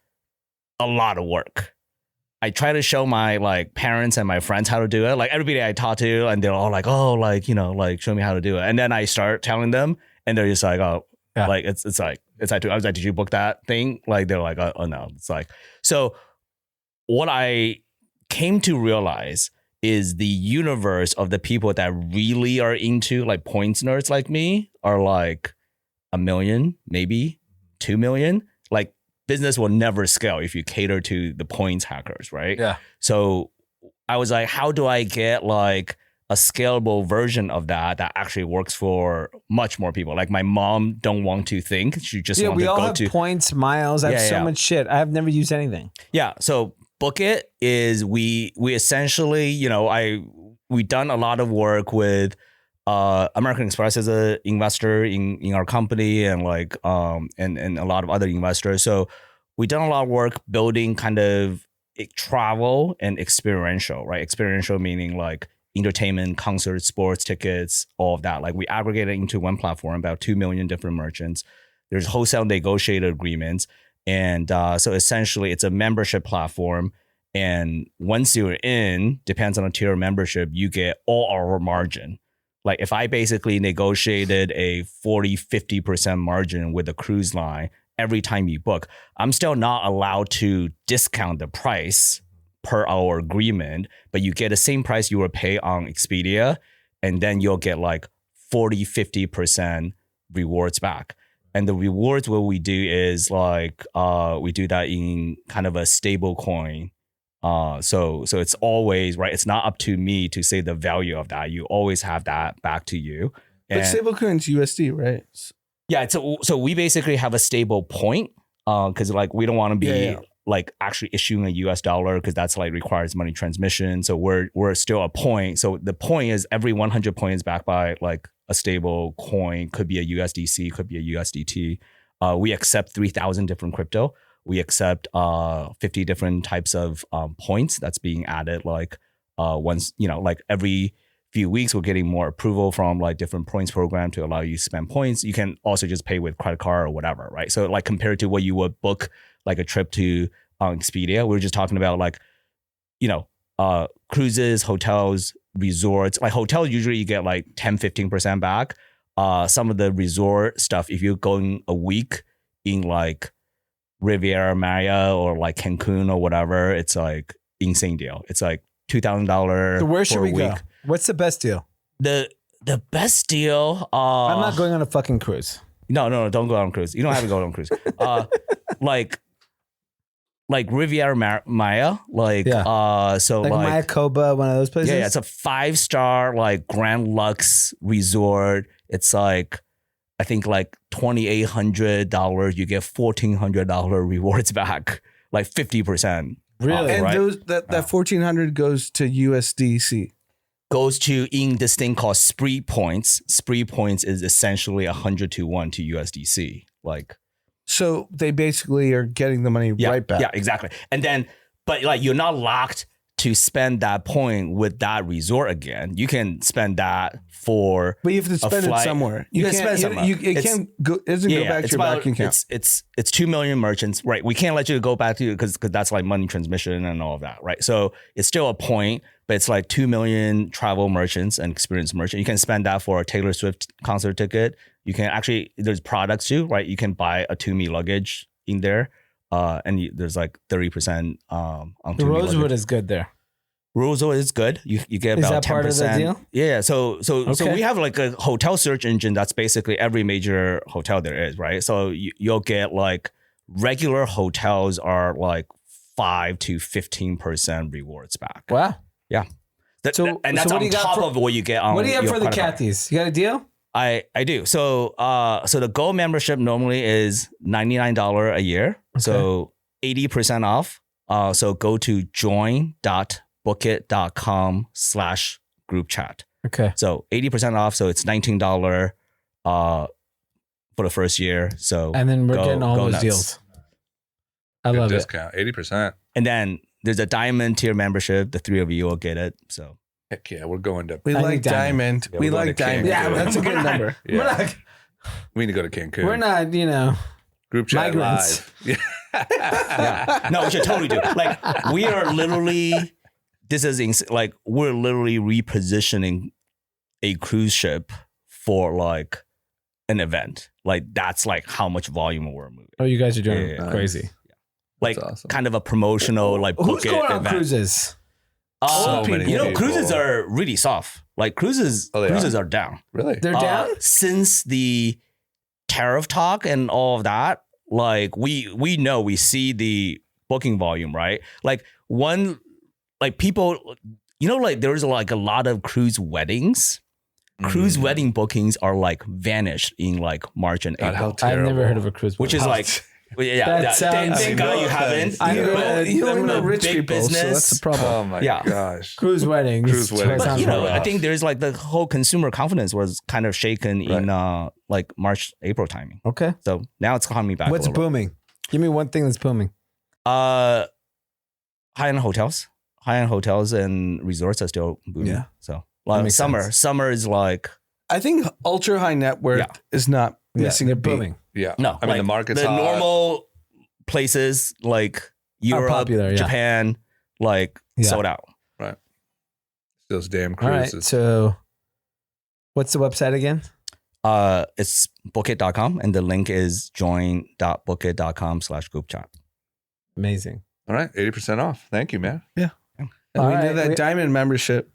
a lot of work. I try to show my like parents and my friends how to do it. Like everybody I talk to, and they're all like, "Oh, like you know, like show me how to do it." And then I start telling them, and they're just like, "Oh, Yeah. like it's like I was like, did you book that thing?" Like they're like, "Oh no." It's like so. What I came to realize is the universe of the people that really are into like points nerds like me are like 1 million, maybe 2 million. Like business will never scale if you cater to the points hackers, right? Yeah. So I was like, how do I get like a scalable version of that actually works for much more people? Like my mom don't want to think. She just Yeah, want we to all go have to points, miles. I have Yeah, so yeah. much shit. I have never used anything. Yeah. So Book It is we essentially, you know, we done a lot of work with American Express as an investor in our company, and like and a lot of other investors. So we done a lot of work building kind of travel and experiential, right? Experiential meaning like entertainment, concerts, sports tickets, all of that. Like we aggregated into one platform, about 2 million different merchants. There's wholesale negotiated agreements. And so essentially it's a membership platform. And once you're in, depends on the tier of membership, you get all our margin. Like if I basically negotiated a 40, 50% margin with a cruise line every time you book, I'm still not allowed to discount the price per our agreement, but you get the same price you would pay on Expedia. And then you'll get like 40, 50% rewards back. And the rewards, what we do is like we do that in kind of a stable coin. So it's always right. It's not up to me to say the value of that. You always have that back to you. But And stablecoin's USD, right? yeah, so we basically have a stable point because like we don't want to be Yeah. like actually issuing a US dollar because that's like requires money transmission. So we're still a point. So the point is every 100 points backed by like a stable coin, could be a USDC, could be a USDT. We accept 3,000 different crypto. We accept 50 different types of points that's being added. Like once, you know, like every few weeks, we're getting more approval from like different points program to allow you to spend points. You can also just pay with credit card or whatever, right? So like compared to what you would book like a trip to Expedia, we were just talking about like, you know, cruises, hotels, resorts. Like hotels, usually you get like 10, 15% back. Some of the resort stuff, if you're going a week in like Riviera Maya or like Cancun or whatever, it's like insane deal. It's like $2,000 So where should for we a week. go? What's the best deal? The best deal. I'm not going on a fucking cruise. No, don't go on cruise. You don't have to go on cruise. Like like Riviera Maya, like so like like Mayakoba, one of those places. yeah, it's a 5-star like Grand Lux resort. It's like I think like $2,800. You get $1,400 rewards back, like 50%. Really? And right? those that 1,400 goes to USDC. Goes to in this thing called Spree Points. Spree Points is essentially 100 to 1 to USDC. Like, So they basically are getting the money yeah, right back. yeah, exactly. And then, but like you're not locked to spend that point with that resort again. You can spend that for But you have to spend it flight. somewhere. You can can't- spend it somewhere. It It's- can't go. It doesn't go back to your bank account. It's 2 million merchants, right? We can't let you go back to because that's like money transmission and all of that, right? So it's still a point, but it's like 2 million travel merchants and experience merchants. You can spend that for a Taylor Swift concert ticket. You can actually there's products too, right? You can buy a Tumi luggage in there, and there's like 30% on The Tumi Rosewood luggage. is good there. Rosewood is good. You get Is about that part of the 10%. deal? Yeah. So Okay. we have like a hotel search engine that's basically every major hotel there is, right? So you'll get like regular hotels are like 5 to 15% rewards back. Wow. So- and that's so what on do you got top for- of what you get on. What do you have your for the credit card. Cathys? You got a deal? I do. So the gold membership normally is $99 a year. So 80% off. So go to join.bookit.com/group chat. Okay. So 80% off. So it's $19 for the first year. So And then we're Go- getting all go those nuts. deals. I Good love it. discount, 80%. and then there's a diamond tier membership. The 3 of you will get it. So Heck yeah, we're going to. We I like need diamond. diamond. Yeah, We we're going like to diamond. Cancun. Yeah, that's a good number. Yeah. We're not, We need to go to Cancun. we're not, you know, Group chat migrants. live. yeah, no, we should totally do. Like we are literally. This is like we're literally repositioning a cruise ship for like an event. Like that's like how much volume we're moving. oh, you guys are doing Yeah, crazy. Like That's awesome. kind of a promotional like Who's book it going on event. cruises? So many You know, people. cruises are really soft. Like cruises, Oh, they cruises are down. Really? They're down? Since the tariff talk and all of that. Like we know we see the booking volume, right? Like people, you know, like there's like a lot of cruise weddings. Cruise wedding bookings are like vanished in like March and God, April, how I've terrible. never heard of a cruise. which is before. like, yeah, That thank sounds- God you haven't. I You know, don't, you I'm don't know a rich big people, so business. that's the problem. Oh my Yeah. gosh. cruise weddings. Cruise weddings. Sounds But you know, rough. I think there's like the whole consumer confidence was kind of shaken in like March, April timing. Okay. So now it's coming back. What's a little booming? Give me one thing that's booming. bit. High-end hotels, and resorts are still booming. Yeah. So That makes summer is like I think ultra high net worth Yeah. is not Yeah, missing they're a beat. booming. Yeah. no. I mean, like, the market's the hot. normal places like Europe, popular, yeah. Japan, like Yeah. sold out. Those damn All right. cruises. So, what's the website again? It's bookit.com and the link is join.bookit.com/group chat. Amazing. All right. 80% off. Thank you, man. And All we right, need that we- diamond membership.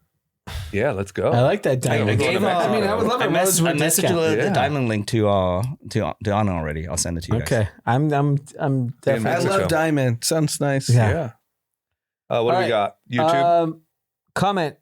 Yeah, let's go. I like that diamond. I gave, I mean, I would love a I Rosewood messaged discount. the Yeah. diamond link to Anna already. I'll send it to you guys. Okay, I'm definitely. I Mexico. love diamond. Sounds nice. Yeah. Yeah. What do All we right. got? YouTube? Comment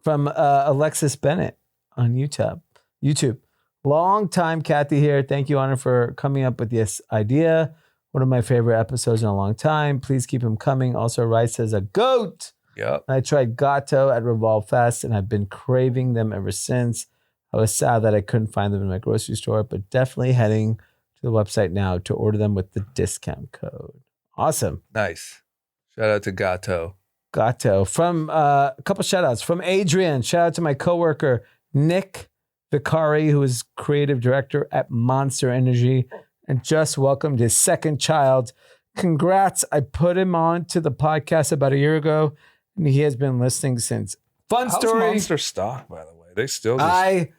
from Alexis Bennett on YouTube. Long time Kathy here. Thank you, Anna, for coming up with this idea. One of my favorite episodes in a long time. Please keep them coming. Also, Rice is a goat. Yep. I tried Gato at Revolve Fest and I've been craving them ever since. I was sad that I couldn't find them in my grocery store, but definitely heading to the website now to order them with the discount code. Awesome. Nice. Shout out to Gato. Gato. From a couple shout outs from Adrian. Shout out to my coworker, Nick Vicari, who is creative director at Monster Energy and just welcomed his second child. Congrats. I put him on to the podcast about a year ago and he has been listening since. Fun How's story. Monster stock, by the way? They still just... I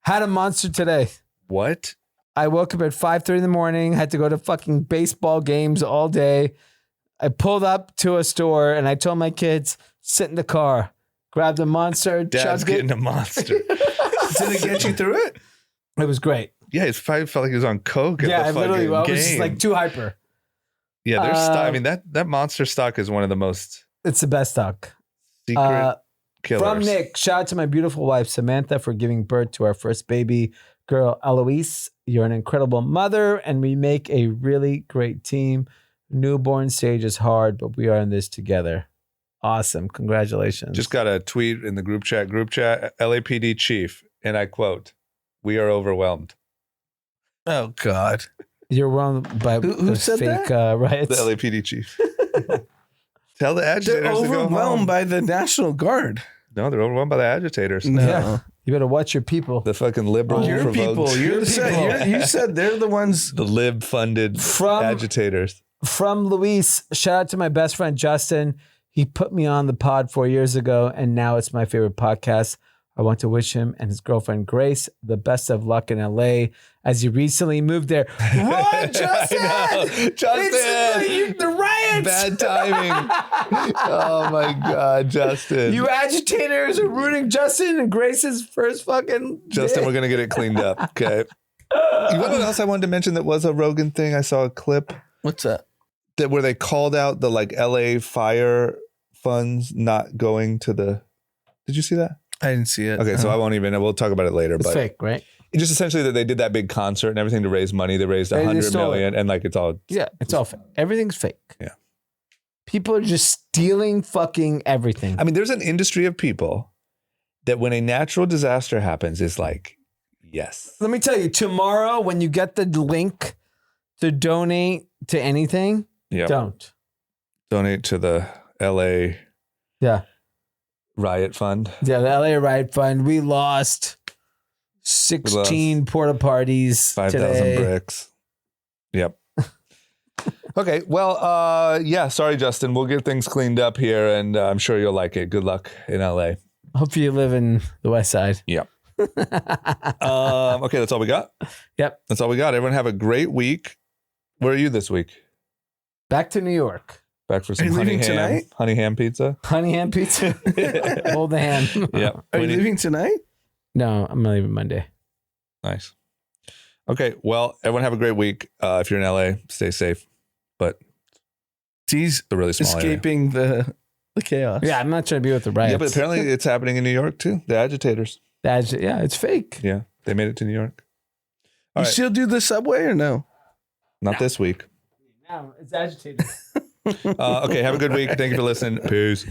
had a monster today. What? I woke up at 5:30 in the morning, had to go to fucking baseball games all day. I pulled up to a store and I told my kids, sit in the car, grabbed a monster, Dad's chugged getting it. a monster. Did it get you through it? It was great. Yeah, it probably felt like he was on coke at Yeah, the I literally fucking I was game. just like too hyper. Yeah, there's I mean that monster stock is one of the most It's the best stock. secret killers. From Nick, shout out to my beautiful wife, Samantha, for giving birth to our first baby girl, Eloise. You're an incredible mother, and we make a really great team. Newborn stage is hard, but we are in this together. Awesome. Congratulations. Just got a tweet in the group chat, LAPD chief, and I quote, "We are overwhelmed." Oh God. You're wrong by Who the said fake that? riots. The LAPD chief. Tell the agitators They're to go home. overwhelmed by the National Guard. No, they're overwhelmed by the agitators. No. Yeah. You better watch your people. The fucking liberal Your provoked. people. You said they're the ones. The lib funded From- agitators. From Luis, shout out to my best friend Justin. He put me on the pod 4 years ago, and now it's my favorite podcast. I want to wish him and his girlfriend Grace the best of luck in LA as he recently moved there. Run, Justin! I know. Justin! It's the riots! Bad timing. Oh my God, Justin. You agitators are ruining Justin and Grace's first fucking. Justin, we're gonna get it cleaned up. Okay. You know what else I wanted to mention that was a Rogan thing? I saw a clip What's that? that where they called out the like LA fire funds not going to the. Did you see that? I didn't see it. Okay, so I won't even. We'll talk about it later. It's but fake, right? it's just essentially that they did that big concert and everything to raise money. They raised They 100 stole million, and like it's all. Yeah, it's all fake. Everything's fake. Yeah. People are just stealing fucking everything. I mean, there's an industry of people that when a natural disaster happens is like, yes. Let me tell you, tomorrow when you get the link to donate to anything, Yeah. don't. Donate to the LA Yeah. riot fund. Yeah, the LA Riot Fund. We lost 16 porta parties 5,000 today. bricks. Yep. Okay. Well, yeah, sorry, Justin. We'll get things cleaned up here and I'm sure you'll like it. Good luck in LA. Hope you live in the West Side. Yep. Okay, that's all we got. Yep. That's all we got. Everyone have a great week. Where are you this week? Back to New York. Back for some you honey leaving ham, tonight? honey ham pizza. Honey ham pizza. Hold the hand. Yep. Are you leaving tonight? No, I'm leaving Monday. Nice. Okay. Well, everyone have a great week. If you're in LA, stay safe. But He's it's a really small area. escaping the chaos. Yeah, I'm not trying to be with the riots. Yeah, but apparently it's happening in New York too. The agitators. Yeah, it's fake. Yeah, they made it to New York. You All right. still do the subway or no? Not this week. No, it's agitated. Okay, have a good week. Thank you for listening. Peace.